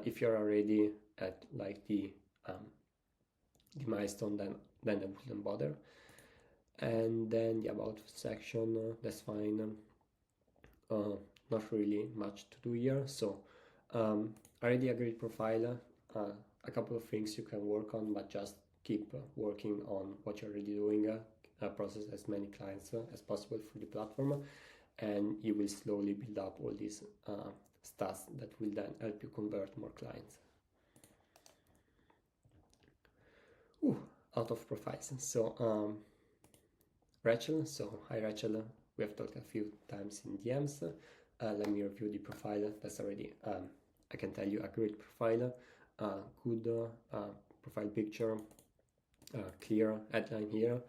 If you're already at like the milestone, then I wouldn't bother. And then the about section, that's fine. Not really much to do here. So already a great profile, a couple of things you can work on, but just keep working on what you're already doing. Process as many clients as possible through the platform, and you will slowly build up all these stats that will then help you convert more clients. Out of profiles. So Racheal. So hi Racheal, we have talked a few times in DMs. Let me review the profile. That's already, I can tell you, a great profile. Good profile picture, clear headline here,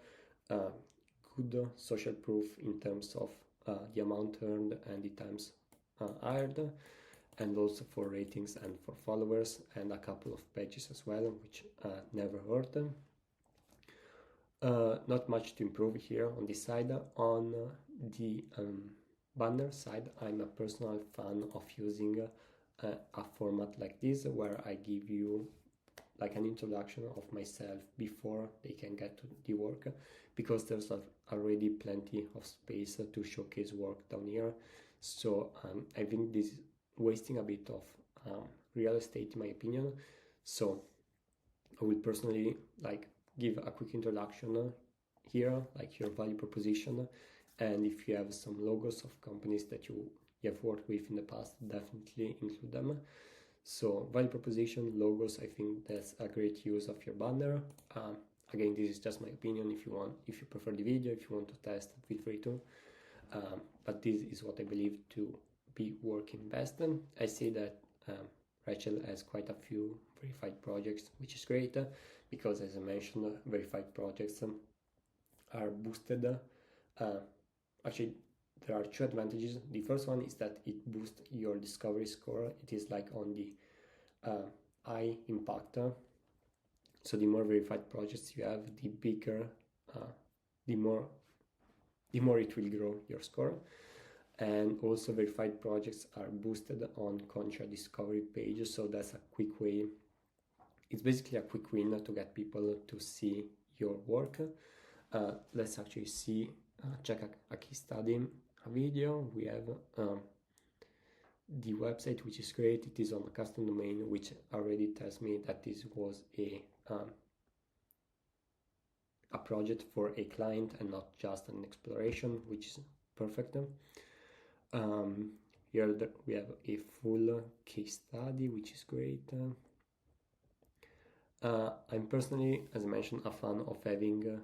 good social proof in terms of the amount earned and the times hired, and also for ratings and for followers, and a couple of pages as well, which never hurt. Not much to improve here on this side. On the banner side, I'm a personal fan of using a format like this, where I give you like an introduction of myself before they can get to the work, because there's already plenty of space to showcase work down here. So I think this is wasting a bit of real estate in my opinion. So I will personally like give a quick introduction here, like your value proposition, and if you have some logos of companies that you have worked with in the past, definitely include them. So value proposition, logos, I think that's a great use of your banner. Again, this is just my opinion. If you prefer the video, if you want to test, feel free to. But this is what I believe to be working best. I see that Racheal has quite a few verified projects, which is great, because as I mentioned, verified projects are boosted. Actually, there are two advantages. The first one is that it boosts your discovery score. It is like on the high impact. So the more verified projects you have, the bigger, the more it will grow your score. And also verified projects are boosted on Contra discovery page. So that's a quick way. It's basically a quick win to get people to see your work. Let's actually see, check a case study. A video. We have the website, which is great. It is on a custom domain, which already tells me that this was a project for a client and not just an exploration, which is perfect. Here we have a full case study, which is great. I'm personally, as I mentioned, a fan of having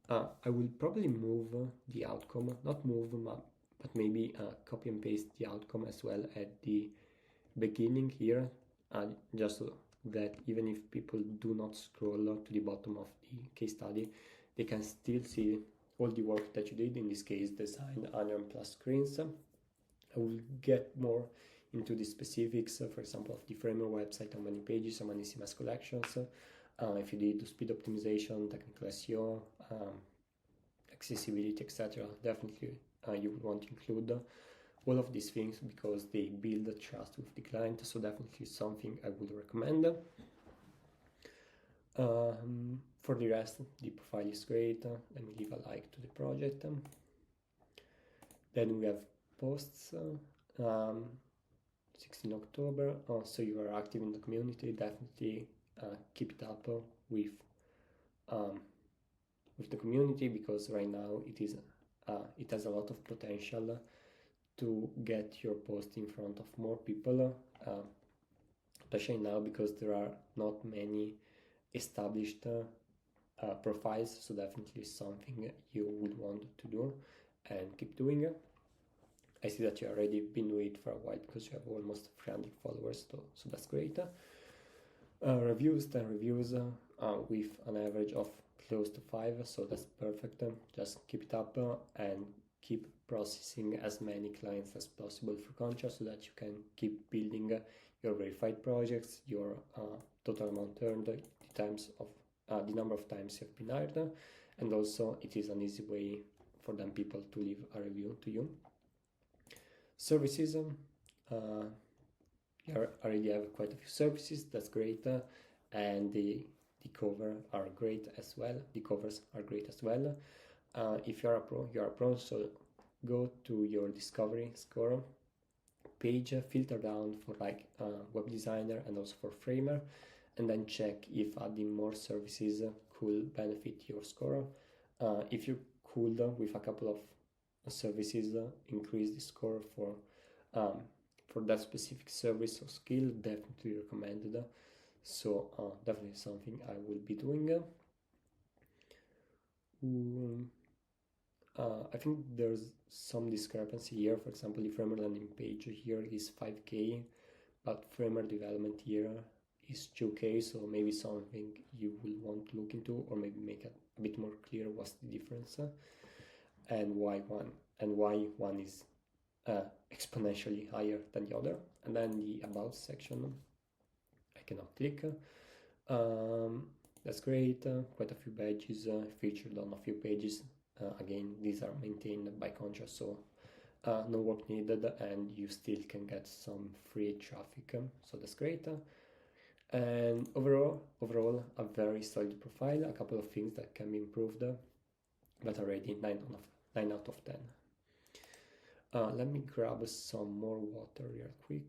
I will probably move the outcome, not move, but maybe copy and paste the outcome as well at the beginning here, just so that even if people do not scroll to the bottom of the case study, they can still see all the work that you did, in this case designed 100 plus screens. I will get more into the specifics, for example, of the framer website, how many pages, how many CMS collections, if you did speed optimization, technical SEO, accessibility, etc. Definitely you would want to include all of these things because they build trust with the client. So definitely something I would recommend. For the rest, the profile is great. Let me give a like to the project. Then we have posts. 16 October. So you are active in the community. Definitely keep it up with the community, because right now it has a lot of potential to get your post in front of more people, especially now because there are not many established profiles. So definitely something you would want to do and keep doing. I see that you already been doing it for a while because you have almost 300 followers, so that's great. Reviews, 10 reviews with an average of close to 5, so that's perfect. Just keep it up and keep processing as many clients as possible for Contra so that you can keep building your verified projects, your total amount earned, the number of times you've been hired, and also it is an easy way for them people to leave a review to you. Services, you already have quite a few services, that's great, and the covers are great as well. If you're a pro, so go to your discovery score page, filter down for like web designer and also for framer, and then check if adding more services could benefit your score. If you could, with a couple of services, increase the score for that specific service or skill, definitely recommended. So definitely something I will be doing. I think there's some discrepancy here. For example, the framer landing page here is 5k, but framer development here is 2k, so maybe something you will want to look into, or maybe make it a bit more clear what's the difference and why one is exponentially higher than the other. And then the about section, I cannot click. That's great. Quite a few badges featured on a few pages. Again, these are maintained by Contra, so no work needed, and you still can get some free traffic, so that's great. And overall, a very solid profile. A couple of things that can be improved, but already 9 out of 10. Let me grab some more water real quick.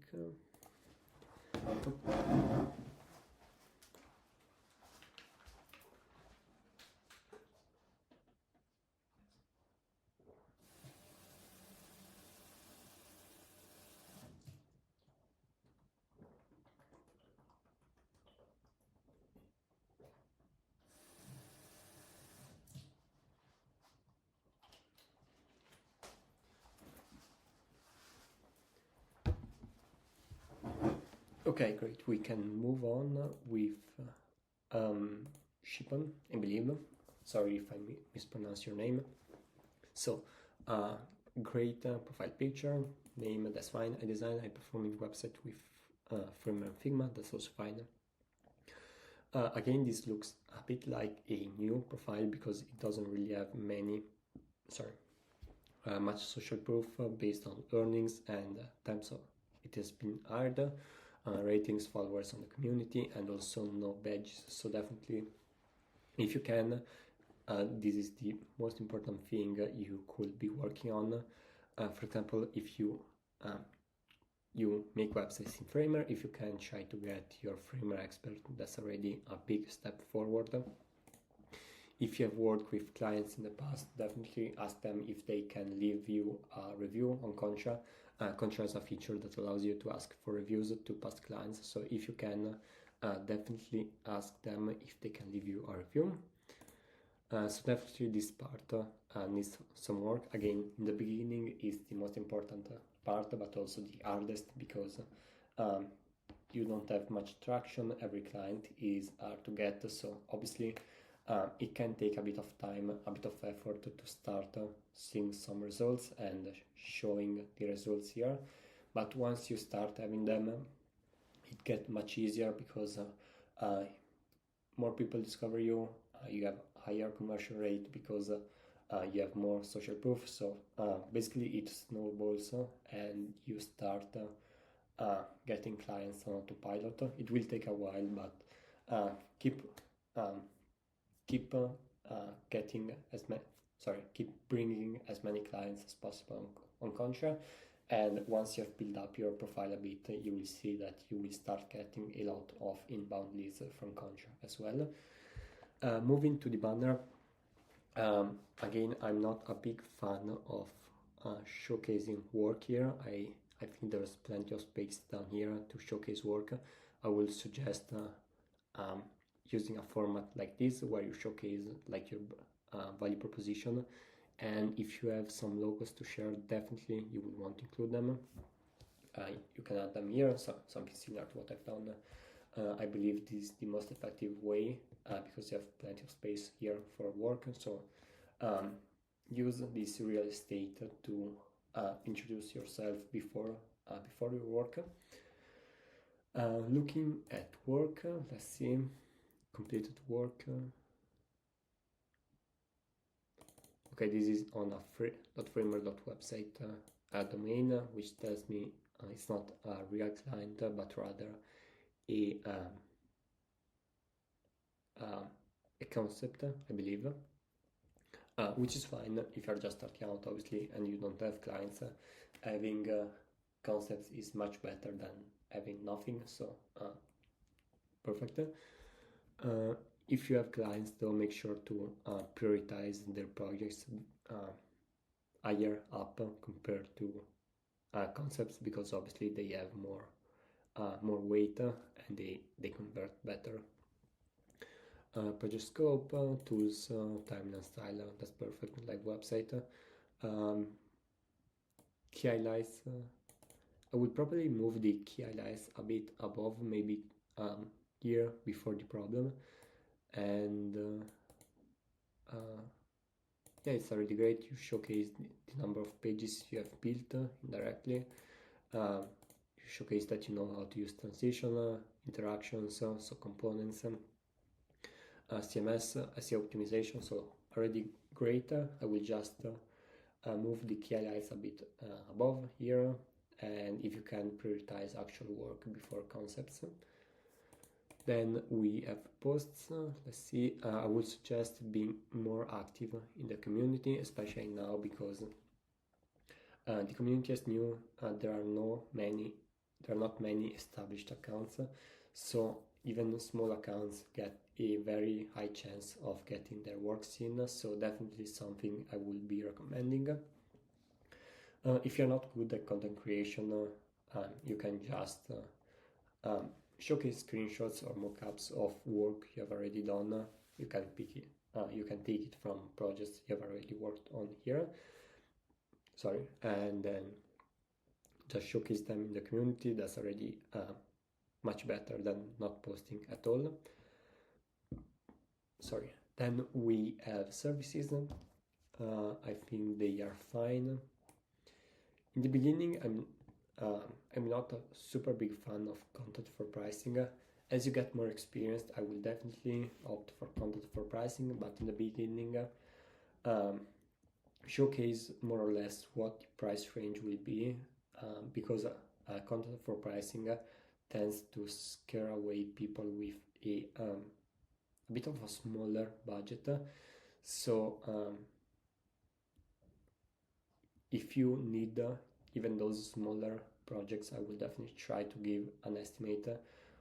Okay, great. We can move on with Shipon, I believe. Sorry if I mispronounce your name. So, great profile picture, name, that's fine. I design a performing website with Framer and Figma, that's also fine. Again, this looks a bit like a new profile because it doesn't really have much social proof based on earnings and times of it has been hired. Ratings, followers on the community, and also no badges. So definitely, if you can, this is the most important thing you could be working on. For example, if you make websites in Framer, if you can try to get your Framer expert, that's already a big step forward. If you have worked with clients in the past, definitely ask them if they can leave you a review on Contra. Contra has a feature that allows you to ask for reviews to past clients, so if you can, definitely ask them if they can leave you a review. So definitely this part needs some work. Again, in the beginning is the most important part, but also the hardest, because you don't have much traction. Every client is hard to get, so obviously it can take a bit of time, a bit of effort to start seeing some results and showing the results here. But once you start having them, it gets much easier because more people discover you, you have higher conversion rate because you have more social proof. So basically it snowballs and you start getting clients on autopilot. It will take a while, but keep bringing as many clients as possible on Contra, and once you have built up your profile a bit, you will see that you will start getting a lot of inbound leads from Contra as well. Moving to the banner, again, I'm not a big fan of showcasing work here. I think there's plenty of space down here to showcase work. I will suggest using a format like this where you showcase like your value proposition And if you have some logos to share, definitely you will want to include them. You can add them here, something similar to what I've done. I believe this is the most effective way because you have plenty of space here for work. So use this real estate to introduce yourself before your work. Looking at work, let's see, completed work. Okay, this is on a .framer.website domain, which tells me it's not a real client, but rather a concept, I believe, which is fine if you're just starting out, obviously, and you don't have clients. Having concepts is much better than having nothing, so perfect. If you have clients, though, make sure to prioritize their projects higher up compared to concepts, because obviously they have more weight and they convert better. Project scope, tools, timeline style, that's perfect, like website. Key highlights, I would probably move the key highlights a bit above, maybe here before the problem. And yeah, it's already great. You showcase the number of pages you have built indirectly. You showcase that you know how to use transition, interactions, so components, CMS, SEO optimization, so already great. I will just move the key highlights a bit above here, and if you can, prioritize actual work before concepts. Then we have posts. Let's see, I would suggest being more active in the community, especially now, because the community is new. There are not many established accounts, so even small accounts get a very high chance of getting their work seen, so definitely something I would be recommending. If you're not good at content creation, you can just showcase screenshots or mockups of work you have already done. You can pick it, you can take it from projects you have already worked on here. And then just showcase them in the community. That's already much better than not posting at all. Then we have services. I think they are fine. In the beginning, I'm not a super big fan of content for pricing. As you get more experienced, I will definitely opt for content for pricing, but in the beginning, showcase more or less what the price range will be, because content for pricing tends to scare away people with a bit of a smaller budget. So if you need even those smaller projects, I will definitely try to give an estimate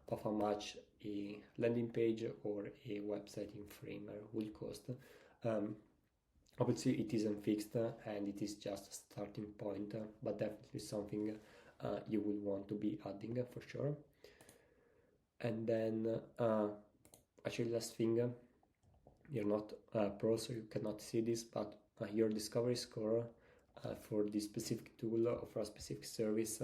of how much a landing page or a website in Framer will cost. Obviously it isn't fixed and it is just a starting point, but definitely something you will want to be adding for sure. And then actually, last thing, you're not pro, so you cannot see this, but your discovery score for this specific tool or for a specific service,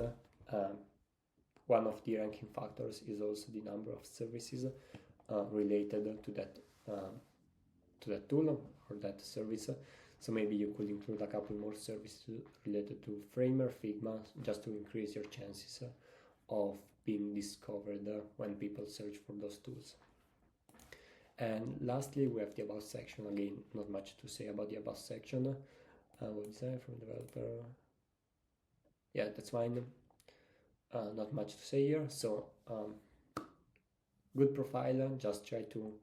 one of the ranking factors is also the number of services related to that tool or that service. So maybe you could include a couple more services related to Framer, Figma, just to increase your chances of being discovered when people search for those tools. And lastly, we have the About section. Again, not much to say about the About section. Web design from developer. Yeah, that's fine. Not much to say here. So, good profile. Just try to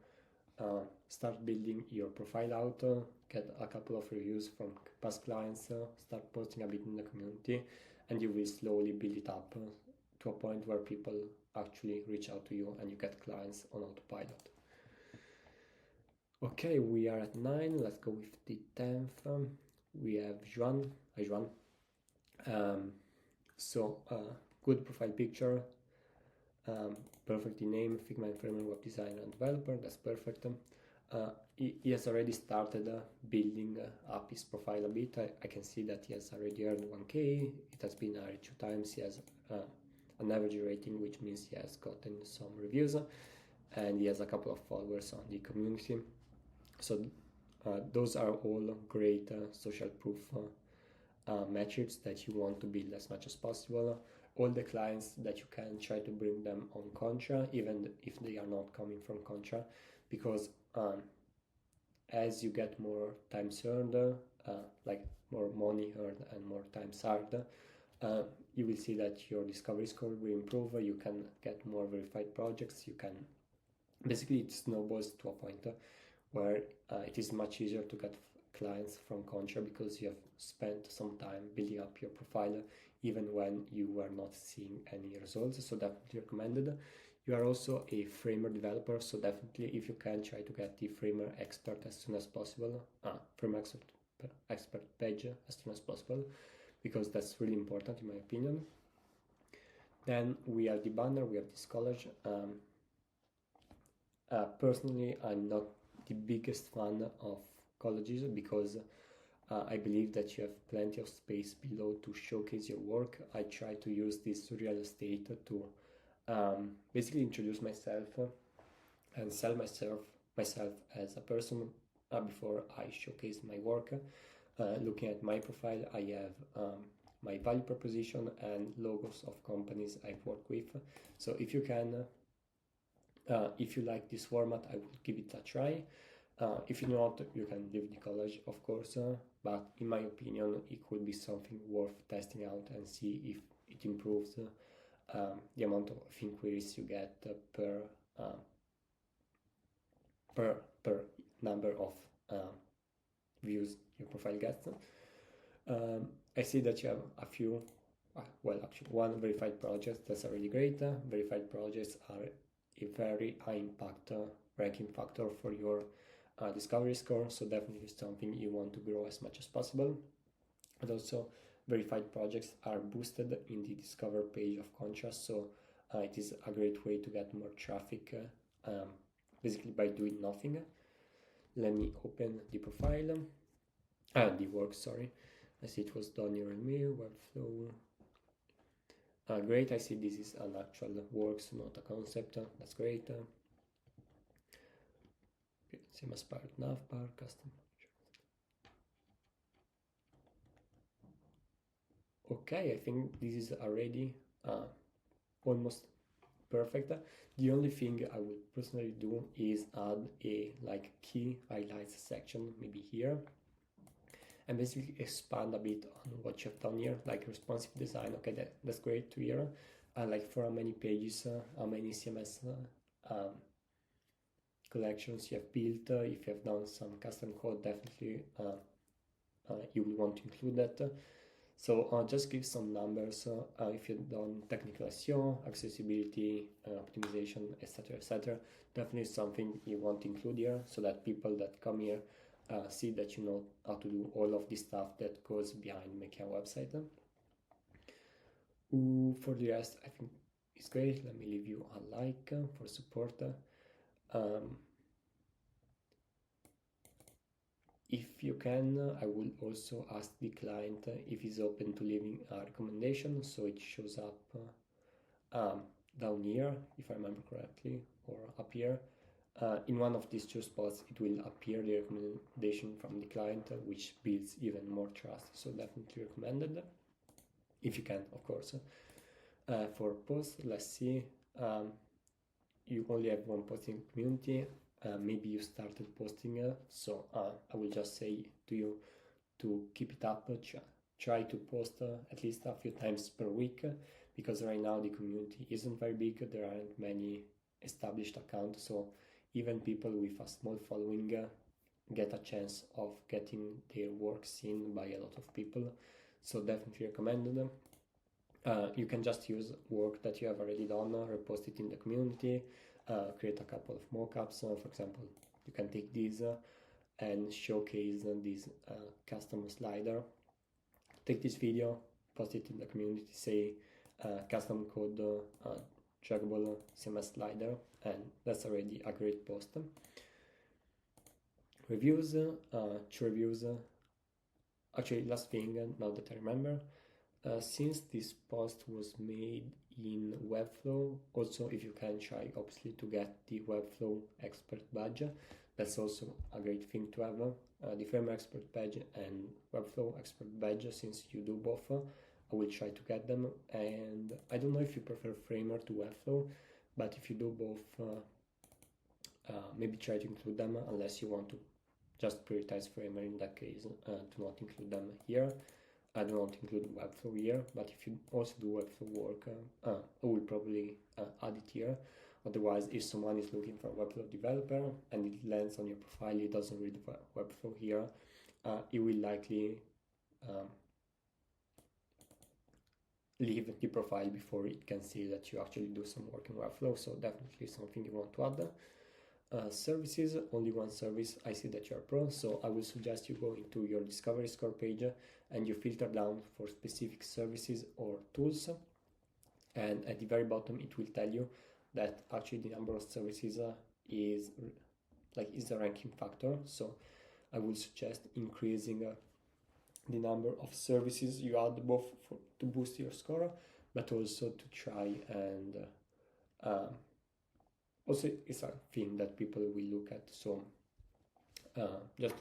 start building your profile out. Get a couple of reviews from past clients. Start posting a bit in the community, and you will slowly build it up to a point where people actually reach out to you and you get clients on autopilot. Okay, we are at 9. Let's go with the 10th. We have Juan. Hi, Juan. Good profile picture. Perfectly named Figma and Framer web designer and developer. That's perfect. he has already started building up his profile a bit. I can see that he has already earned 1k. It has been added 2 times. He has an average rating, which means he has gotten some reviews, and he has a couple of followers on the community. So those are all great social proof metrics that you want to build as much as possible. All the clients that you can, try to bring them on Contra, even if they are not coming from Contra, because as you get more times earned, like more money earned and more times served, you will see that your discovery score will improve. You can get more verified projects. You can basically, it snowballs to a point where it is much easier to get clients from Contra because you have spent some time building up your profile even when you were not seeing any results. So definitely recommended. You are also a Framer developer, so definitely if you can, try to get the Framer expert as soon as possible, Framer expert page as soon as possible, because that's really important in my opinion. Then we have the banner, we have this college. Personally, I'm not the biggest fan of colleges because I believe that you have plenty of space below to showcase your work. I try to use this real estate to basically introduce myself and sell myself as a person before I showcase my work. Looking at my profile, I have my value proposition and logos of companies I've worked with. So if you can, if you like this format, I will give it a try. If you not, you can leave the college, of course, but in my opinion, it could be something worth testing out and see if it improves the amount of inquiries you get per number of views your profile gets. I see that you have a few, well, actually one verified project. That's already great. Verified projects are a very high impact ranking factor for your discovery score, so definitely something you want to grow as much as possible. And also verified projects are boosted in the discover page of Contra, so it is a great way to get more traffic basically by doing nothing. Let me open the profile, the work, sorry. I see it was done here in me, workflow. Great, I see this is an actual works, not a concept. That's great. Same as part, nav bar, custom. Okay, I think this is already almost perfect. The only thing I would personally do is add a key highlights section, maybe here, and basically expand a bit on what you've done here, like responsive design. Okay, that's great to hear. Like for how many pages, how many CMS collections you have built. If you have done some custom code, definitely you will want to include that. So just give some numbers if you've done technical SEO, accessibility, optimization, etc. Definitely something you want to include here, so that people that come here see that you know how to do all of the stuff that goes behind making a website. For the rest, I think it's great. Let me leave you a like for support. If you can, I will also ask the client if he's open to leaving a recommendation, so it shows up down here, if I remember correctly, or up here. In one of these two spots, it will appear the recommendation from the client, which builds even more trust, so definitely recommended, if you can, of course. For posts, let's see, you only have one posting community. Maybe you started posting, so I will just say to you to keep it up. Try to post at least a few times per week, because right now the community isn't very big. There aren't many established accounts, so even people with a small following get a chance of getting their work seen by a lot of people, so definitely recommended. You can just use work that you have already done, repost it in the community, create a couple of mockups. For example, you can take these and showcase this custom slider. Take this video, post it in the community, say custom code trackable CMS slider, and that's already a great post. reviews, two reviews. Actually, last thing, now that I remember, since this post was made in Webflow, also if you can try obviously to get the Webflow expert badge, that's also a great thing to have. The Framer expert badge and Webflow expert badge, since you do both, I will try to get them. And I don't know if you prefer Framer to Webflow, but if you do both, maybe try to include them, unless you want to just prioritize Framer. In that case, do not include them here. I do not include Webflow here, but if you also do Webflow work, I will probably add it here. Otherwise, if someone is looking for a Webflow developer and it lands on your profile, it doesn't read Webflow here, it will likely leave the profile before it can see that you actually do some work in Webflow, so definitely something you want to add. Services, only one service. I see that you are pro, so I will suggest you go into your discovery score page and you filter down for specific services or tools, and at the very bottom it will tell you that actually the number of services is a ranking factor. So I will suggest increasing the number of services you add, both to boost your score, but also to try and also it's a thing that people will look at. So just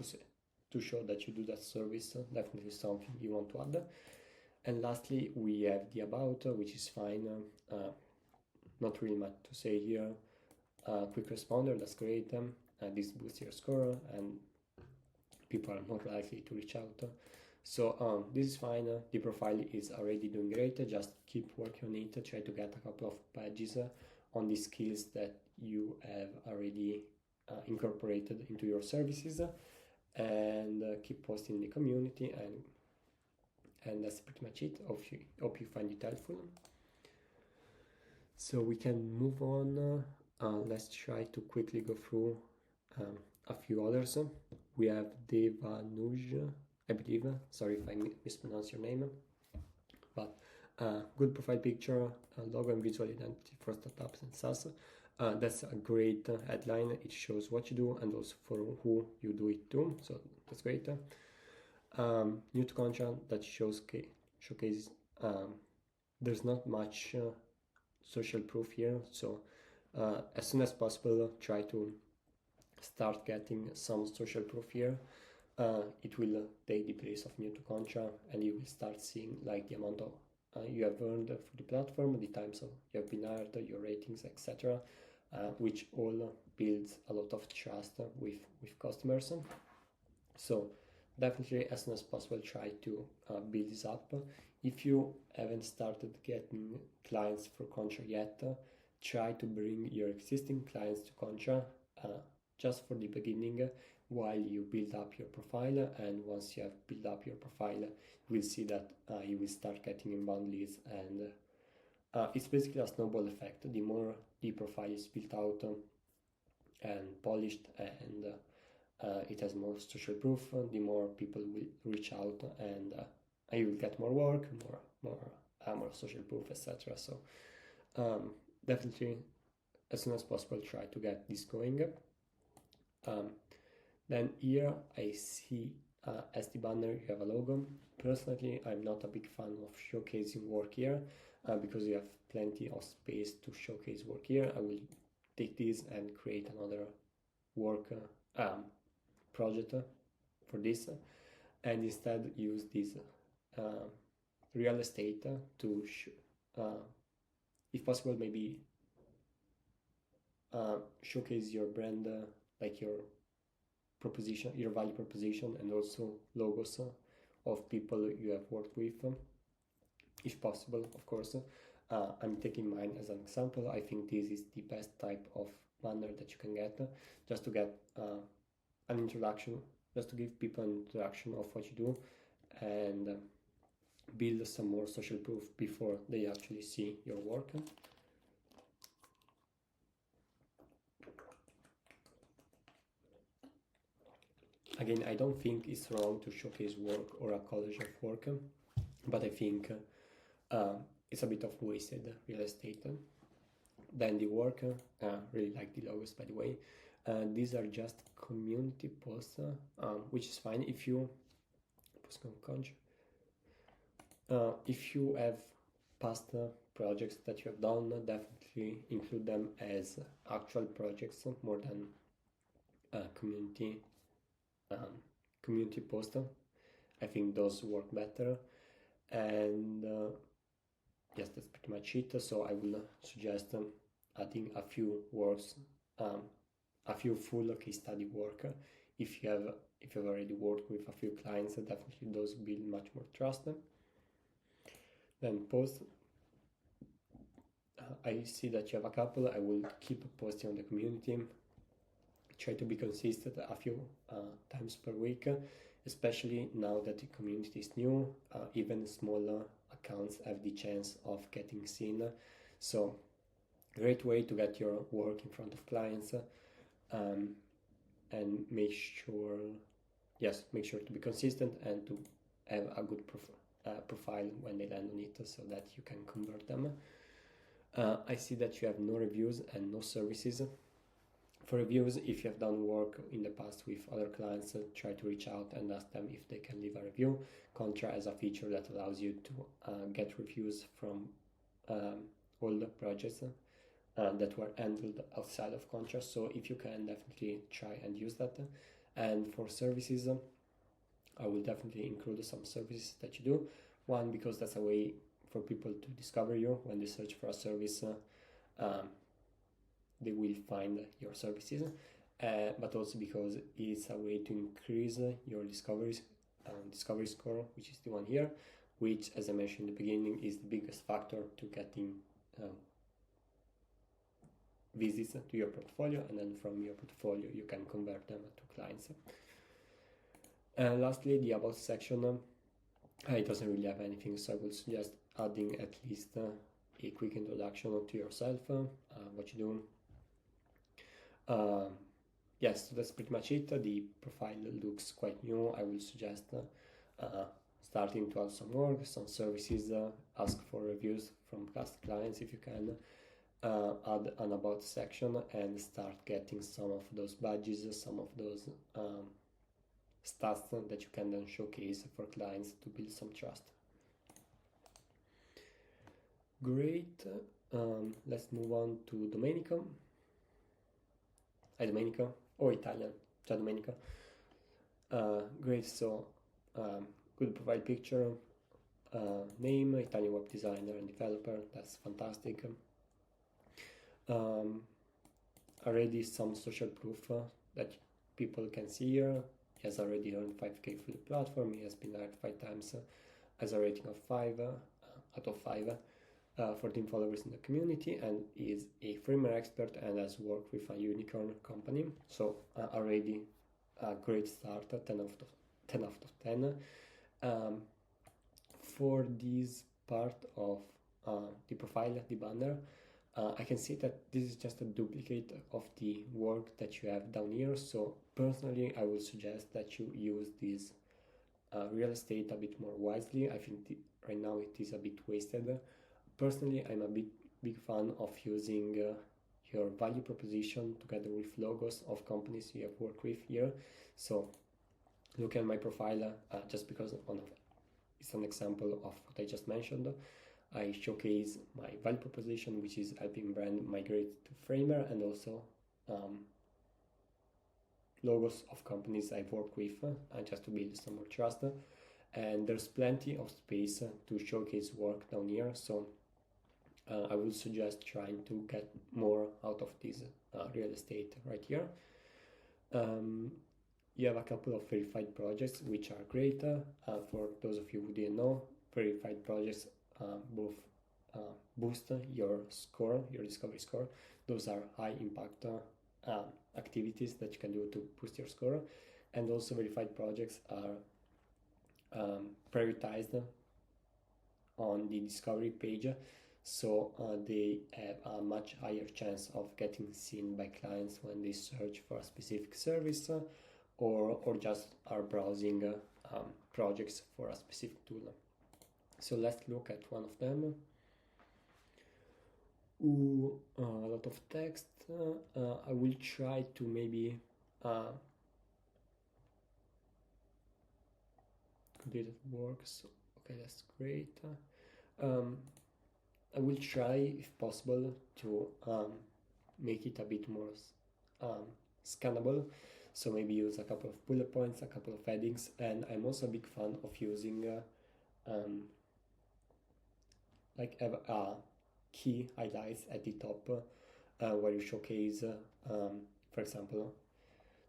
to show that you do that service, definitely something you want to add. And lastly, we have the about, which is fine. Not really much to say here. Quick responder, that's great. This boosts your score and people are more likely to reach out. So this is fine. The profile is already doing great. Just keep working on it. Try to get a couple of badges on the skills that you have already incorporated into your services, and keep posting in the community, and that's pretty much it. Hope you find it helpful. So we can move on. Let's try to quickly go through a few others. We have Devanuj, I believe. Sorry if I mispronounce your name. But good profile picture, logo and visual identity for startups and SaaS. That's a great headline. It shows what you do and also for who you do it to. So that's great. New to Contra, that showcases. There's not much social proof here. So as soon as possible, try to start getting some social proof here. It will take the place of new to Contra, and you will start seeing like the amount of you have earned for the platform, the times you have been hired, your ratings, etc., which all builds a lot of trust with customers. So definitely, as soon as possible, try to build this up. If you haven't started getting clients for Contra yet, try to bring your existing clients to Contra just for the beginning, while you build up your profile. And once you have built up your profile, you will see that you will start getting inbound leads, and it's basically a snowball effect. The more the profile is built out and polished, and it has more social proof, the more people will reach out, and you will get more work, more social proof, etc. So definitely, as soon as possible, try to get this going. Then here I see as the banner you have a logo. Personally, I'm not a big fan of showcasing work here because you have plenty of space to showcase work here. I will take this and create another work project for this, and instead use this real estate to if possible, maybe showcase your brand, like your proposition, your value proposition, and also logos of people you have worked with, if possible, of course. I'm taking mine as an example. I think this is the best type of banner that you can get, just to get an introduction, just to give people an introduction of what you do, and build some more social proof before they actually see your work. Again, I don't think it's wrong to showcase work or a college of work, but I think it's a bit of wasted real estate. Then the work, really like the logos, by the way. These are just community posts, which is fine if you if you have past projects that you have done, definitely include them as actual projects more than community post. I think those work better. And yes, that's pretty much it. So I will suggest adding a few works, a few full case study work. If you've already worked with a few clients, definitely those build much more trust. Then post. I see that you have a couple. I will keep posting on the community. Try to be consistent a few times per week, especially now that the community is new. Even smaller accounts have the chance of getting seen. So great way to get your work in front of clients, and make sure to be consistent and to have a good profile when they land on it, so that you can convert them. I see that you have no reviews and no services. For reviews, if you have done work in the past with other clients, try to reach out and ask them if they can leave a review. Contra has a feature that allows you to get reviews from all the projects that were handled outside of Contra. So if you can, definitely try and use that. And for services, I will definitely include some services that you do. One, because that's a way for people to discover you. When they search for a service, they will find your services, but also because it's a way to increase your discovery score, which is the one here, which, as I mentioned in the beginning, is the biggest factor to getting visits to your portfolio, and then from your portfolio you can convert them to clients. And lastly, the about section, it doesn't really have anything, so I would suggest adding at least a quick introduction to yourself, what you do. Yes, so that's pretty much it. The profile looks quite new. I will suggest starting to add some work, some services, ask for reviews from past clients if you can, add an about section, and start getting some of those badges, some of those stats that you can then showcase for clients to build some trust. Great. Let's move on to Domenico. Hi Domenico, or Italian, ciao Domenico. Great, so good profile picture, name, Italian web designer and developer, that's fantastic. Already some social proof that people can see here. He has already earned 5k for the platform, he has been hired 5 times, has a rating of 5 out of 5. 14 followers in the community, and is a firmware expert and has worked with a unicorn company. So already a great start, 10 out of 10. For this part of the profile, the banner, I can see that this is just a duplicate of the work that you have down here. So personally, I would suggest that you use this real estate a bit more wisely. I think right now it is a bit wasted. Personally, I'm a big fan of using your value proposition together with logos of companies you have worked with here. So look at my profile, just because it's an example of what I just mentioned. I showcase my value proposition, which is helping brand migrate to Framer, and also logos of companies I've worked with, just to build some more trust. And there's plenty of space to showcase work down here. So I would suggest trying to get more out of this real estate right here. You have a couple of verified projects, which are great. For those of you who didn't know, verified projects both boost your score, your discovery score. Those are high impact activities that you can do to boost your score. And also verified projects are prioritized on the discovery page. So they have a much higher chance of getting seen by clients when they search for a specific service, or just are browsing projects for a specific tool. So let's look at one of them. A lot lot of text. I will try to maybe completed works. Okay, that's great. I will try, if possible, to make it a bit more scannable. So maybe use a couple of bullet points, a couple of headings, and I'm also a big fan of using like key highlights at the top where you showcase, for example,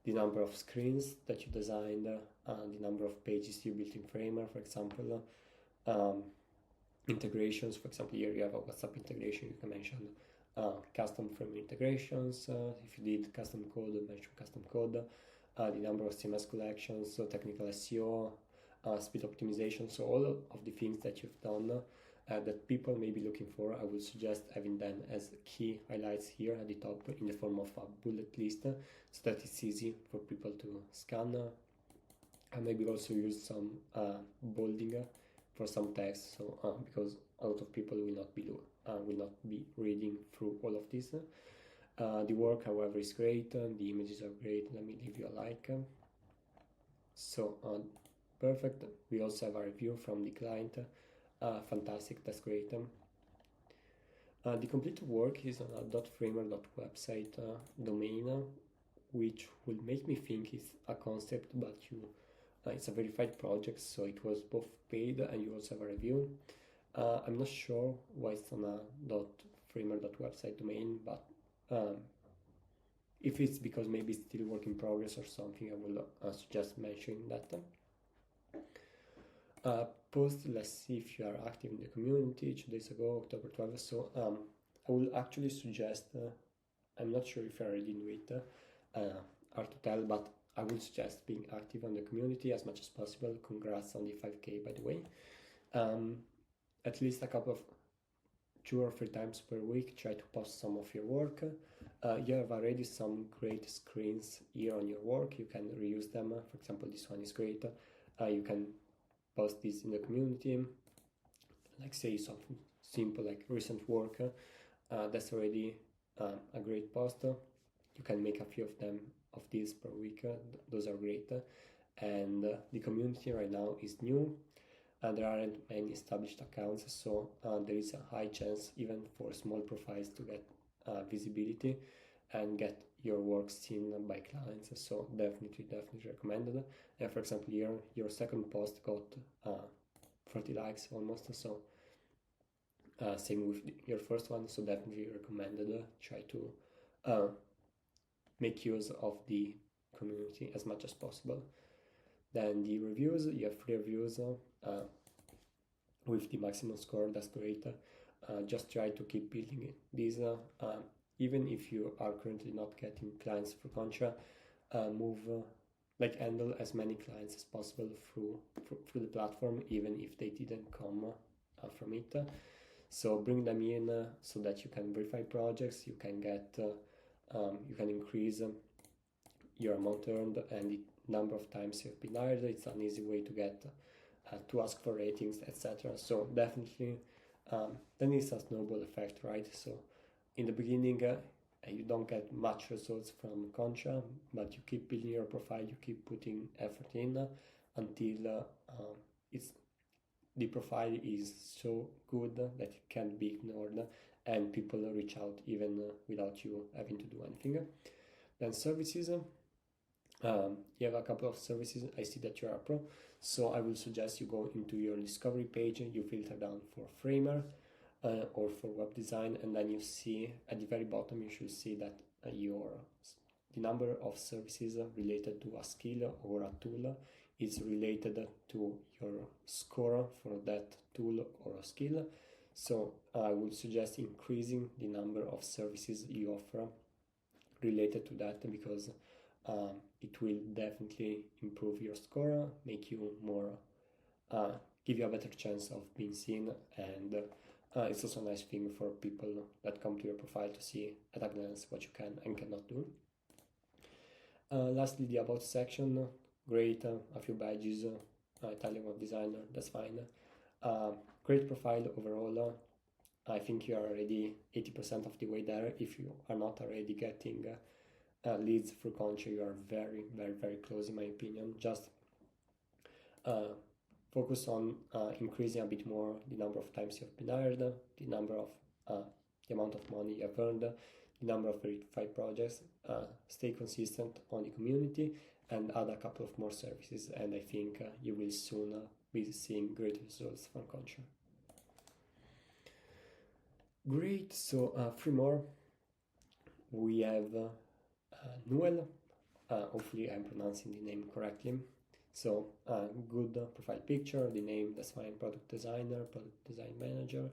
the number of screens that you designed, the number of pages you built in Framer, for example, integrations. For example, here you have a WhatsApp integration. You can mention custom Framer integrations. If you did custom code, mention custom code. The number of CMS collections, so technical SEO, speed optimization. So all of the things that you've done that people may be looking for, I would suggest having them as key highlights here at the top in the form of a bullet list, so that it's easy for people to scan. And maybe also use some bolding for some text, so because a lot of people will not be reading through all of this. The work, however, is great. The images are great. Let me leave you a like. So perfect. We also have a review from the client. Fantastic, that's great. The completed work is on a .framer.website domain, which will make me think it's a concept, but it's a verified project, so it was both paid and you also have a review. I'm not sure why it's on a .framer.website domain, but if it's because maybe it's still work in progress or something, I will suggest mentioning that. Post, let's see if you are active in the community. 2 days ago, October 12th. So I will actually suggest, I'm not sure if you already do it, hard to tell, but I would suggest being active on the community as much as possible. Congrats on the 5K, by the way. At least a couple of 2 or 3 times per week, try to post some of your work. You have already some great screens here on your work. You can reuse them. For example, this one is great. You can post this in the community, like say something simple like recent work. That's already a great post. You can make a few of them of these per week. Those are great. And the community right now is new. There aren't many established accounts, so there is a high chance even for small profiles to get visibility and get your work seen by clients. So definitely recommended. And for example, here your second post got 40 likes almost, so same with your first one, so definitely recommended. Try to make use of the community as much as possible. Then the reviews, you have 3 reviews with the maximum score. That's great. Just try to keep building these. Even if you are currently not getting clients for Contra, handle as many clients as possible through the platform, even if they didn't come from it. So bring them in so that you can verify projects. You can get, you can increase your amount earned and the number of times you've been hired. It's an easy way to get to ask for ratings, etc. So definitely, then it's a snowball effect, right? So in the beginning, you don't get much results from Contra, but you keep building your profile, you keep putting effort in until the profile is so good that it can't be ignored and people reach out even without you having to do anything. Then services. You have a couple of services. I see that you're a pro, so I will suggest you go into your discovery page, you filter down for Framer or for web design, and then you see at the very bottom you should see that the number of services related to a skill or a tool is related to your score for that tool or a skill. So I would suggest increasing the number of services you offer related to that, because it will definitely improve your score, make you more, give you a better chance of being seen, and it's also a nice thing for people that come to your profile to see at a glance what you can and cannot do. Lastly, the about section, great, a few badges, Italian web designer, that's fine. Great profile overall. I think you are already 80% of the way there. If you are not already getting leads through Contra, you are very, very, very close in my opinion. Just focus on increasing a bit more the number of times you've been hired, the number of the amount of money you have earned, the number of verified projects, stay consistent on the community, and add a couple of more services, and I think you will soon be seeing great results from Contra. Great, so 3 more. We have Nuel, hopefully I'm pronouncing the name correctly. So good profile picture, the name, that's fine, product designer, product design manager,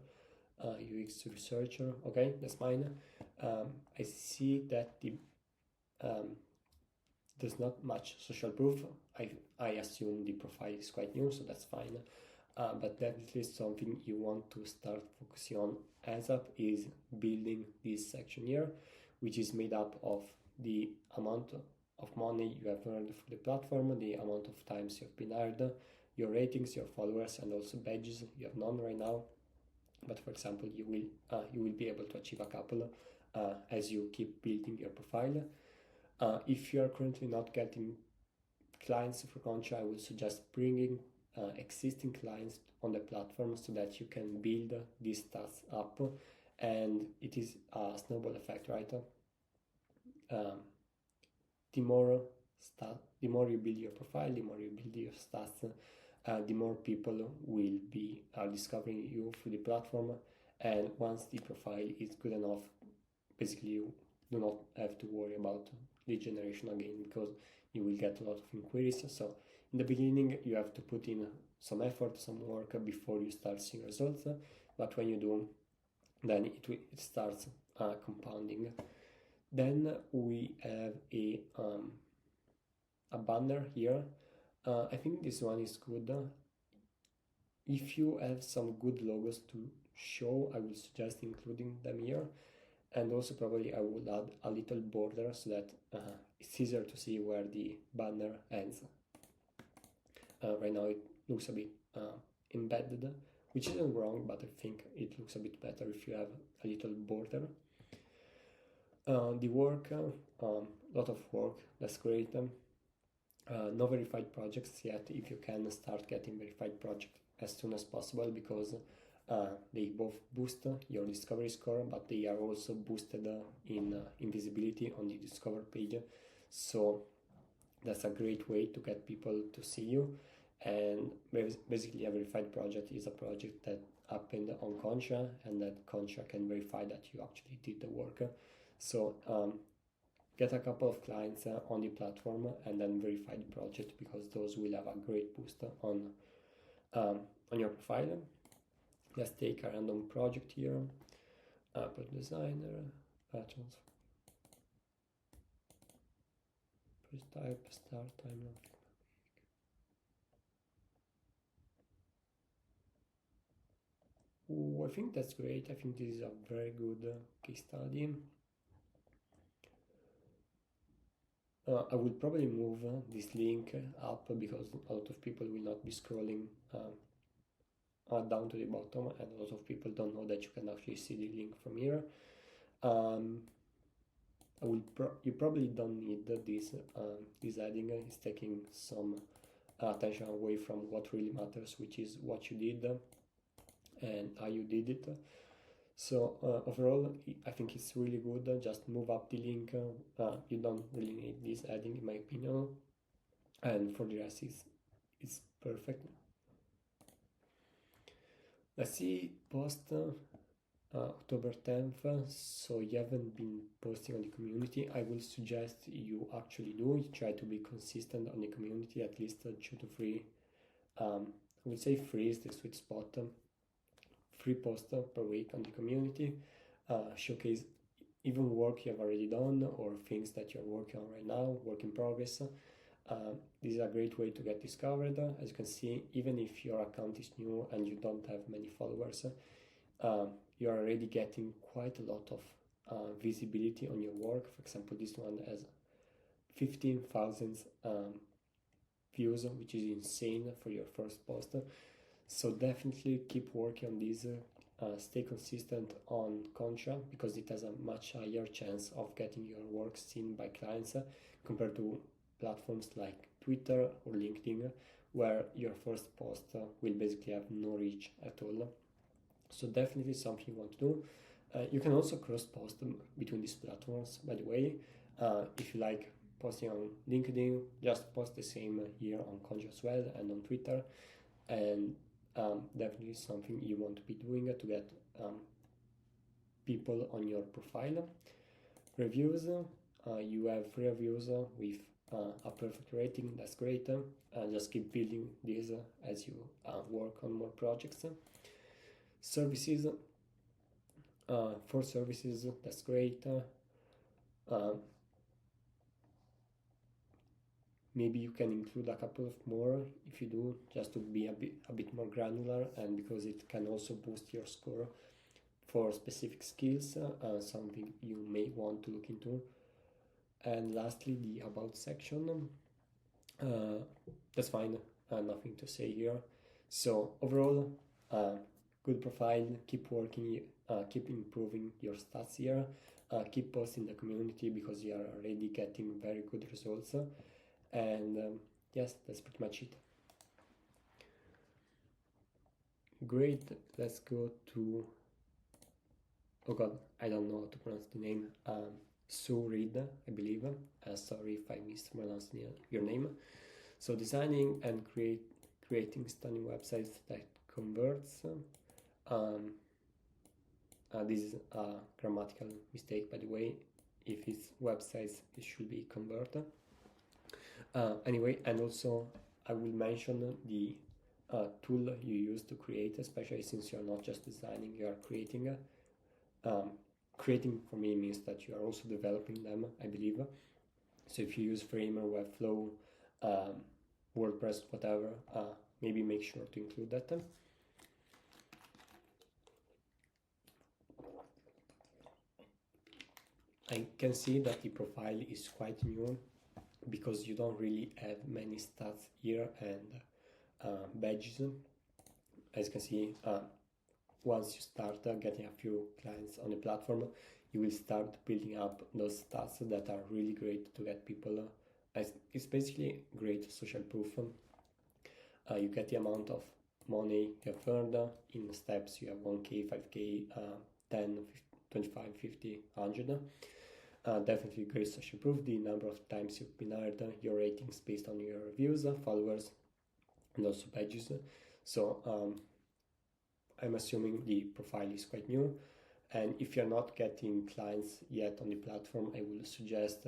UX researcher, okay, that's fine. I see that there's not much social proof. I assume the profile is quite new, so that's fine. But definitely something you want to start focusing on ASAP is building this section here, which is made up of the amount of money you have earned for the platform, the amount of times you've been hired, your ratings, your followers, and also badges. You have none right now, but for example, you will be able to achieve a couple as you keep building your profile. If you are currently not getting clients for Contra, I would suggest bringing existing clients on the platform so that you can build these stats up, and it is a snowball effect, right? The more you build your profile, the more you build your stats, the more people will be discovering you through the platform. And once the profile is good enough, basically you do not have to worry about lead generation again, because you will get a lot of inquiries. So in the beginning you have to put in some effort, some work before you start seeing results, but when you do, then it starts compounding. Then we have a banner here. I think this one is good. If you have some good logos to show, I would suggest including them here. And also probably I would add a little border so that it's easier to see where the banner ends. Right now it looks a bit embedded, which isn't wrong, but I think it looks a bit better if you have a little border. The work, lot of work, that's great. No verified projects yet. If you can, start getting verified projects as soon as possible, because they both boost your discovery score, but they are also boosted in visibility on the discover page. So that's a great way to get people to see you. And basically a verified project is a project that happened on Contra, and that Contra can verify that you actually did the work. So get a couple of clients on the platform and then verify the project, because those will have a great boost on your profile. Let's take a random project here. Product designer, patterns, press type, start time. I think that's great. I think this is a very good case study. I will probably move this link up, because a lot of people will not be scrolling down to the bottom, and a lot of people don't know that you can actually see the link from here. You probably don't need this heading. It's taking some attention away from what really matters, which is what you did and how you did it. So overall, I think it's really good. Just move up the link. You don't really need this heading, in my opinion, and for the rest, it's perfect. Let's see, post October 10th. So you haven't been posting on the community. I will suggest you actually do. You try to be consistent on the community, at least 2 to 3. I would say 3 is the sweet spot. 3 posts per week on the community. Showcase even work you have already done, or things that you're working on right now, work in progress. This is a great way to get discovered. As you can see, even if your account is new and you don't have many followers, you're already getting quite a lot of visibility on your work. For example, this one has 15,000 views, which is insane for your first post. So definitely keep working on this. stay consistent on Contra because it has a much higher chance of getting your work seen by clients compared to platforms like Twitter or LinkedIn, where your first post will basically have no reach at all. So definitely something you want to do. You can also cross-post between these platforms, by the way. If you like posting on LinkedIn, just post the same here on Contra as well and on Twitter. And definitely something you want to be doing to get people on your profile. Reviews, you have free reviews with a perfect rating, that's great. Just keep building this as you work on more projects. Services, for services, that's great. Maybe you can include a couple of more if you do, just to be a bit more granular, and because it can also boost your score for specific skills, something you may want to look into. And lastly, the about section. That's fine, nothing to say here. So overall, good profile, keep working, keep improving your stats here, keep posting the community because you are already getting very good results. And yes, that's pretty much it. Great, let's go to, oh god, I don't know how to pronounce the name, SUH REED, I believe. Sorry if I mispronounced your name. So designing and creating stunning websites that converts. This is a grammatical mistake, by the way. If it's websites, it should be convert. Anyway, and also I will mention the tool you use to create, especially since you're not just designing, you are creating. Creating for me means that you are also developing them, I believe. So if you use Framer, Webflow, WordPress, whatever, maybe make sure to include that. I can see that the profile is quite new because you don't really have many stats here and badges. As you can see, once you start getting a few clients on the platform, you will start building up those stats that are really great to get people. It's basically great social proof. You get the amount of money you have earned in steps. You have 1k, 5k, 10, 25, 50, 100. Definitely great social proof. The number of times you've been hired, your ratings based on your reviews, followers, and also badges. So I'm assuming the profile is quite new, and if you're not getting clients yet on the platform, I will suggest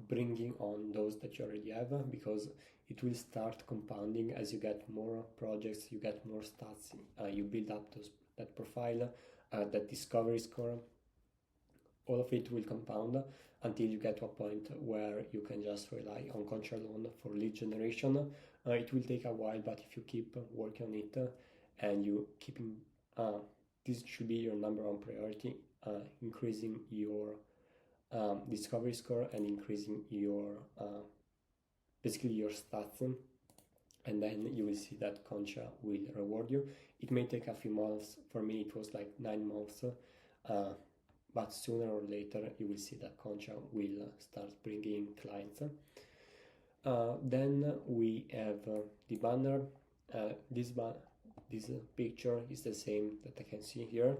bringing on those that you already have, because it will start compounding as you get more projects, you get more stats, you build up that profile, that discovery score. All of it will compound until you get to a point where you can just rely on Contra alone for lead generation. It will take a while, but if you keep working on it, and you keeping this should be your number one priority, increasing your discovery score and increasing your basically your stats, and then you will see that Contra will reward you. It may take a few months. For me it was like 9 months, but sooner or later you will see that Contra will start bringing clients. Then we have the banner. This picture is the same that I can see here,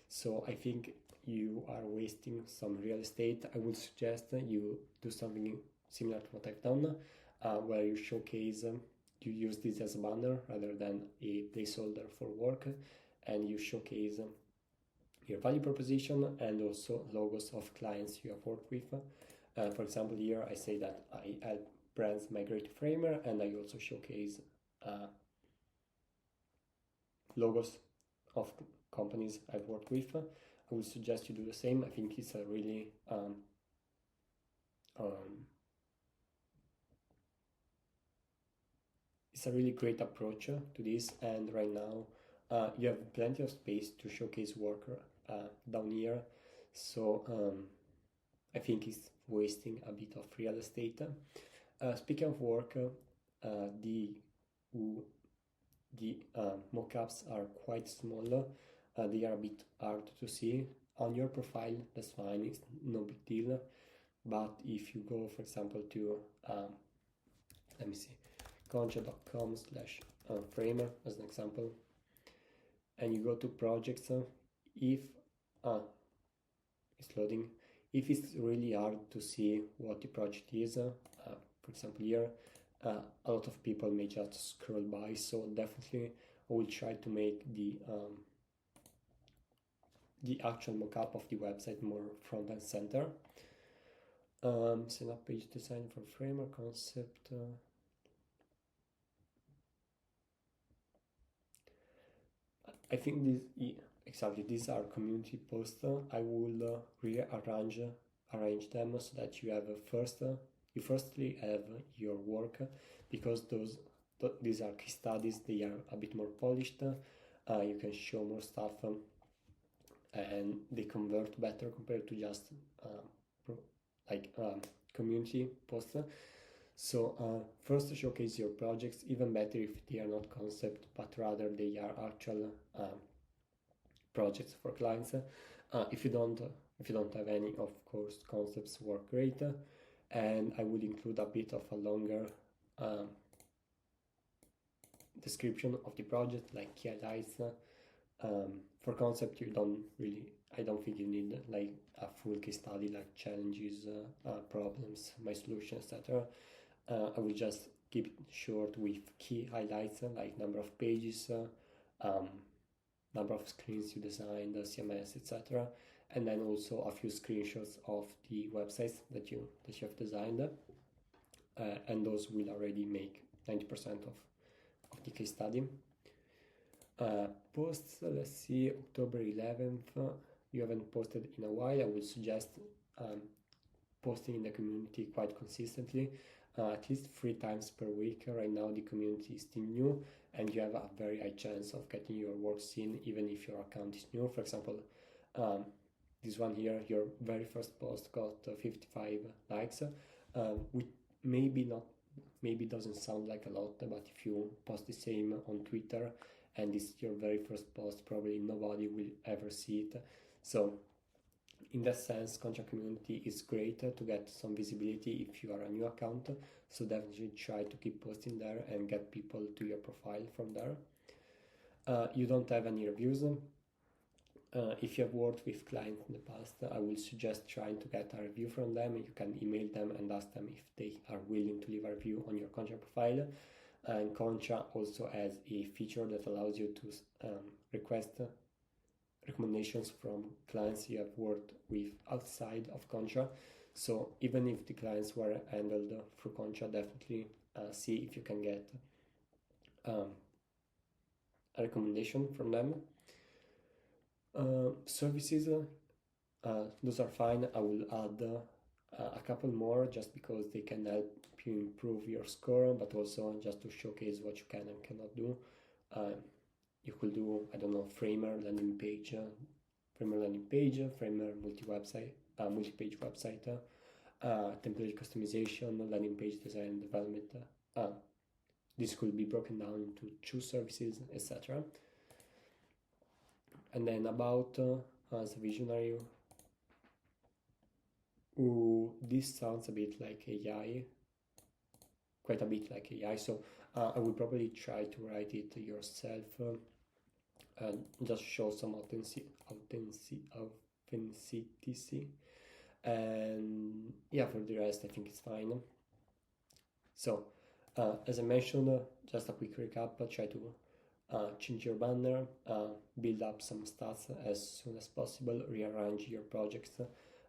so I think you are wasting some real estate. I would suggest you do something similar to what I've done, where you showcase, you use this as a banner rather than a placeholder for work, and you showcase your value proposition and also logos of clients you have worked with. For example, here I say that I help brands migrate to Framer, and I also showcase logos of companies I've worked with. I would suggest you do the same. I think it's a really great approach to this, and right now you have plenty of space to showcase work down here, so I think it's wasting a bit of real estate. Speaking of work, the mockups are quite small. they are a bit hard to see on your profile. That's fine, it's no big deal. But if you go, for example, to let me see, contra.com/framer as an example, and you go to projects, if it's loading, if it's really hard to see what the project is, for example here, a lot of people may just scroll by, so definitely I will try to make the actual mockup of the website more front and center. Set up page design for framer concept. I think these are community posts. I will rearrange them so that you have you firstly have your work, because these are case studies. They are a bit more polished. You can show more stuff, and they convert better compared to just community posts. So first showcase your projects, even better if they are not concept, but rather they are actual projects for clients. If you don't have any, of course, concepts work great. And I will include a bit of a longer description of the project, like key highlights. For concept, I don't think you need like a full case study, like challenges, problems, my solution, etc. I will just keep it short with key highlights, like number of pages, number of screens you designed, CMS, etc. And then also a few screenshots of the websites that you have designed, and those will already make 90% of the case study. Posts, let's see, October 11th. You haven't posted in a while. I would suggest posting in the community quite consistently, at least 3 times per week. Right now the community is still new, and you have a very high chance of getting your work seen even if your account is new. For example, this one here, your very first post got 55 likes, which maybe doesn't sound like a lot, but if you post the same on Twitter and this is your very first post, probably nobody will ever see it. So in that sense, Contra community is great to get some visibility if you are a new account. So definitely try to keep posting there and get people to your profile from there. You don't have any reviews. If you have worked with clients in the past, I will suggest trying to get a review from them. You can email them and ask them if they are willing to leave a review on your Contra profile. And Contra also has a feature that allows you to request recommendations from clients you have worked with outside of Contra. So even if the clients were handled through Contra, definitely see if you can get a recommendation from them. Services, those are fine. I will add a couple more just because they can help you improve your score, but also just to showcase what you can and cannot do. You could do, I don't know, framer landing page, framer multi-page website, template customization, landing page design and development. This could be broken down into 2 services, etc. And then about as a visionary, this sounds a bit like AI, quite a bit like AI, so I would probably try to write it yourself and just show some authenticity, and yeah, for the rest I think it's fine. So as I mentioned, just a quick recap, try to change your banner, build up some stats as soon as possible, rearrange your projects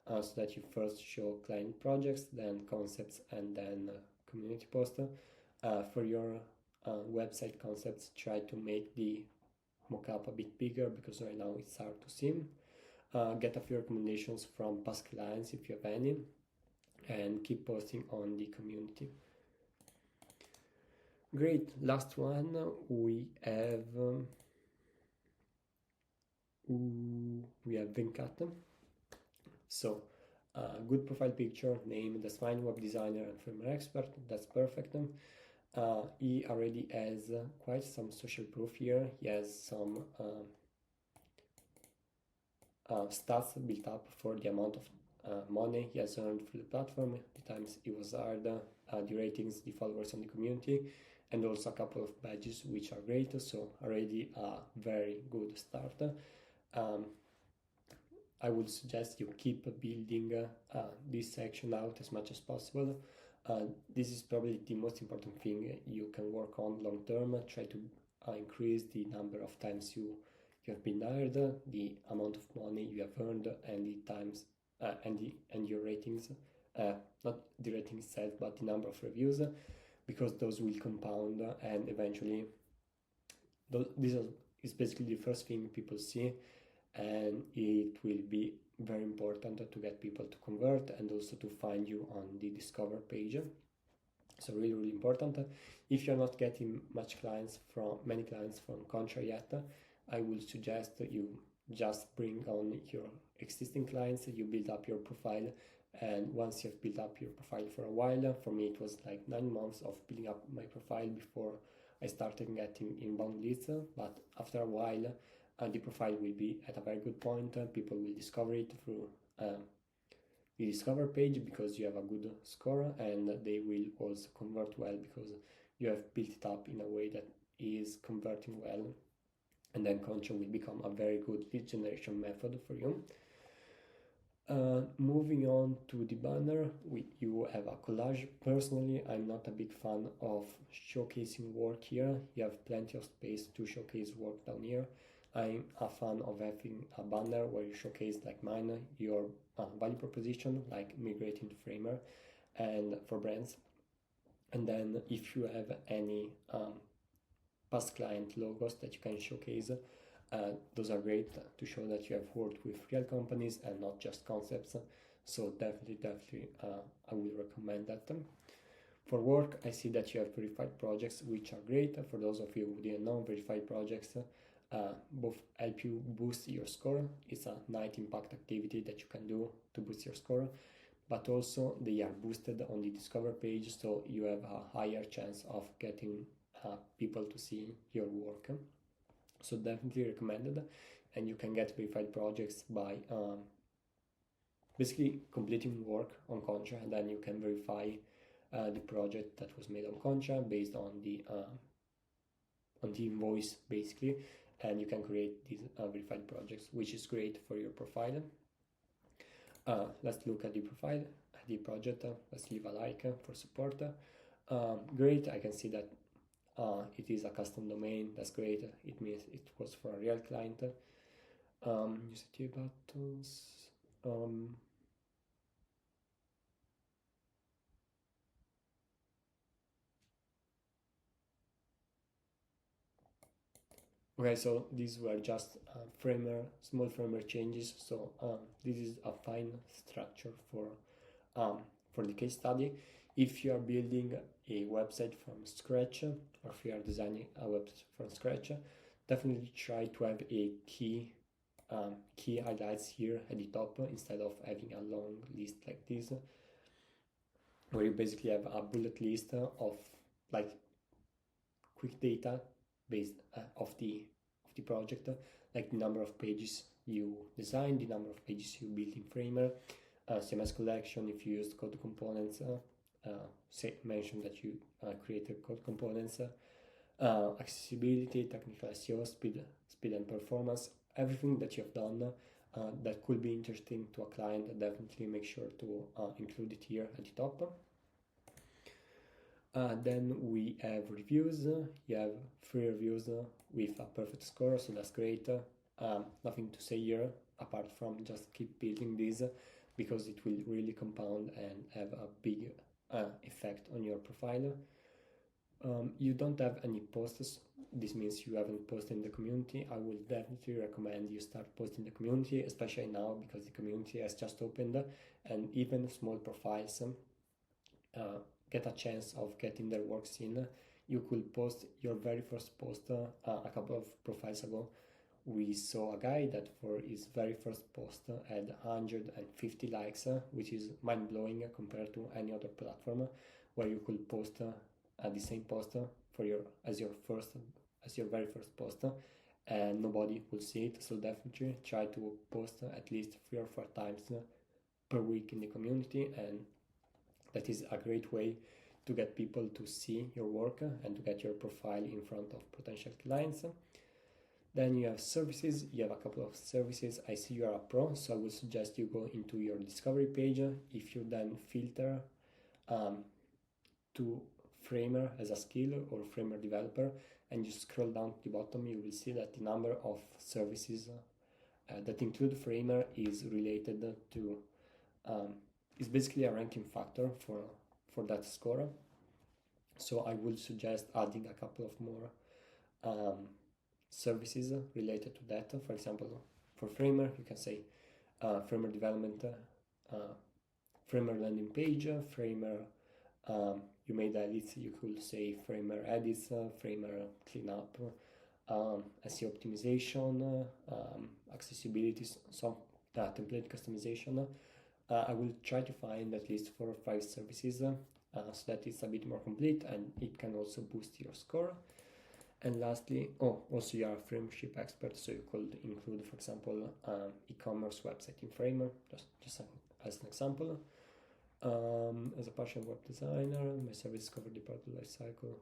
so that you first show client projects, then concepts, and then community post. For your website concepts, try to make the mockup a bit bigger because right now it's hard to see. Get a few recommendations from past clients if you have any, and keep posting on the community. Great, last one, we have Venkat. So good profile picture, name, that's fine, web designer and framer expert, that's perfect. He already has quite some social proof here. He has some stats built up for the amount of money he has earned through the platform, the times it was hard, the ratings, the followers on the community, and also a couple of badges which are great, so already a very good start. I would suggest you keep building this section out as much as possible. This is probably the most important thing you can work on long term. Try to increase the number of times you have been hired, the amount of money you have earned, and the times and your ratings, not the rating itself, but the number of reviews, because those will compound, and eventually this is basically the first thing people see, and it will be very important to get people to convert and also to find you on the discover page. So really important. If you're not getting many clients from Contra yet, I would suggest you just bring on your existing clients, you build up your profile, and once you've built up your profile for a while, for me it was like 9 months of building up my profile before I started getting inbound leads, but after a while the profile will be at a very good point. People will discover it through the discover page because you have a good score, and they will also convert well because you have built it up in a way that is converting well, and then Contra will become a very good lead generation method for you. Moving on to the banner, you have a collage. Personally, I'm not a big fan of showcasing work here. You have plenty of space to showcase work down here. I'm a fan of having a banner where you showcase, like mine, your value proposition, like migrating to Framer and for brands. And then if you have any past client logos that you can showcase, those are great to show that you have worked with real companies and not just concepts. So definitely I will recommend that. For work, I see that you have verified projects, which are great. For those of you who didn't know, verified projects both help you boost your score. It's a night impact activity that you can do to boost your score, but also they are boosted on the discover page, so you have a higher chance of getting people to see your work. So definitely recommended, and you can get verified projects by basically completing work on Contra, and then you can verify the project that was made on Contra based on the invoice basically, and you can create these verified projects, which is great for your profile. Let's look at the profile, the project. Let's leave a like for support. Great, I can see that it is a custom domain. That's great. It means it was for a real client. Use buttons. Okay, so these were just small framer changes. So this is a fine structure for the case study. If you are building a website from scratch, or if you are designing a website from scratch, definitely try to have a key highlights here at the top instead of having a long list like this, where you basically have a bullet list of like quick data based of the project, like the number of pages you designed, the number of pages you built in Framer, CMS collection, if you used code components, mention that you created code components, accessibility, technical SEO, speed and performance, everything that you have done that could be interesting to a client. Definitely make sure to include it here at the top. Then we have reviews. You have 3 reviews with a perfect score, so that's great. Nothing to say here apart from just keep building this, because it will really compound and have a big effect on your profile. You don't have any posts. This means you haven't posted in the community. I will definitely recommend you start posting the community, especially now because the community has just opened, and even small profiles get a chance of getting their works in. You could post your very first post. A couple of profiles ago, we saw a guy that for his very first post had 150 likes, which is mind-blowing compared to any other platform where you could post the same post as your very first post, and nobody will see it. So definitely try to post at least 3 or 4 times per week in the community, and that is a great way to get people to see your work and to get your profile in front of potential clients. Then you have services. You have a couple of services. I see you are a pro, so I would suggest you go into your discovery page. If you then filter to framer as a skill or framer developer, and you scroll down to the bottom, you will see that the number of services that include framer is related to is basically a ranking factor for that score. So I would suggest adding a couple of more services related to that. For example, for framer, you can say framer development, framer landing page, framer you made edits, you could say framer edits, framer cleanup, SEO optimization, accessibility, some template customization. I will try to find at least 4 or 5 services so that it's a bit more complete and it can also boost your score. And lastly, also you are a frameship expert, so you could include, for example, e-commerce website in Framer, just as an example. As a partial web designer, my service cover the product life cycle.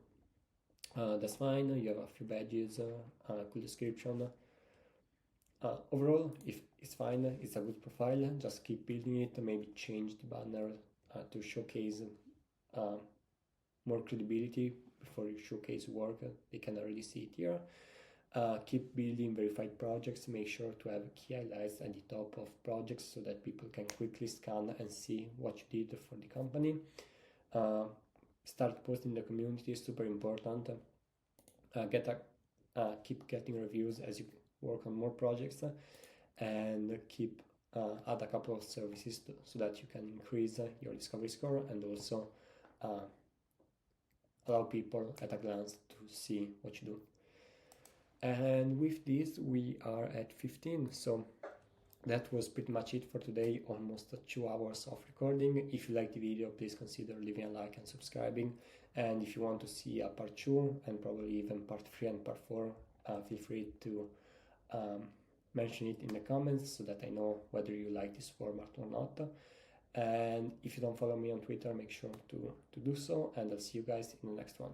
That's fine. You have a few badges, cool description. Overall, if it's fine, it's a good profile. Just keep building it. Maybe change the banner to showcase more credibility before you showcase work. They can already see it here. Keep building verified projects. Make sure to have key highlights at the top of projects so that people can quickly scan and see what you did for the company. Start posting in the community is super important. Keep getting reviews as you work on more projects, and keep add a couple of services so that you can increase your discovery score and also allow people at a glance to see what you do. And with this we are at 15, so that was pretty much it for today. Almost 2 hours of recording. If you like the video, please consider leaving a like and subscribing, and if you want to see a part 2 and probably even part 3 and part 4, feel free to mention it in the comments so that I know whether you like this format or not. And if you don't follow me on Twitter, make sure to do so, and I'll see you guys in the next one.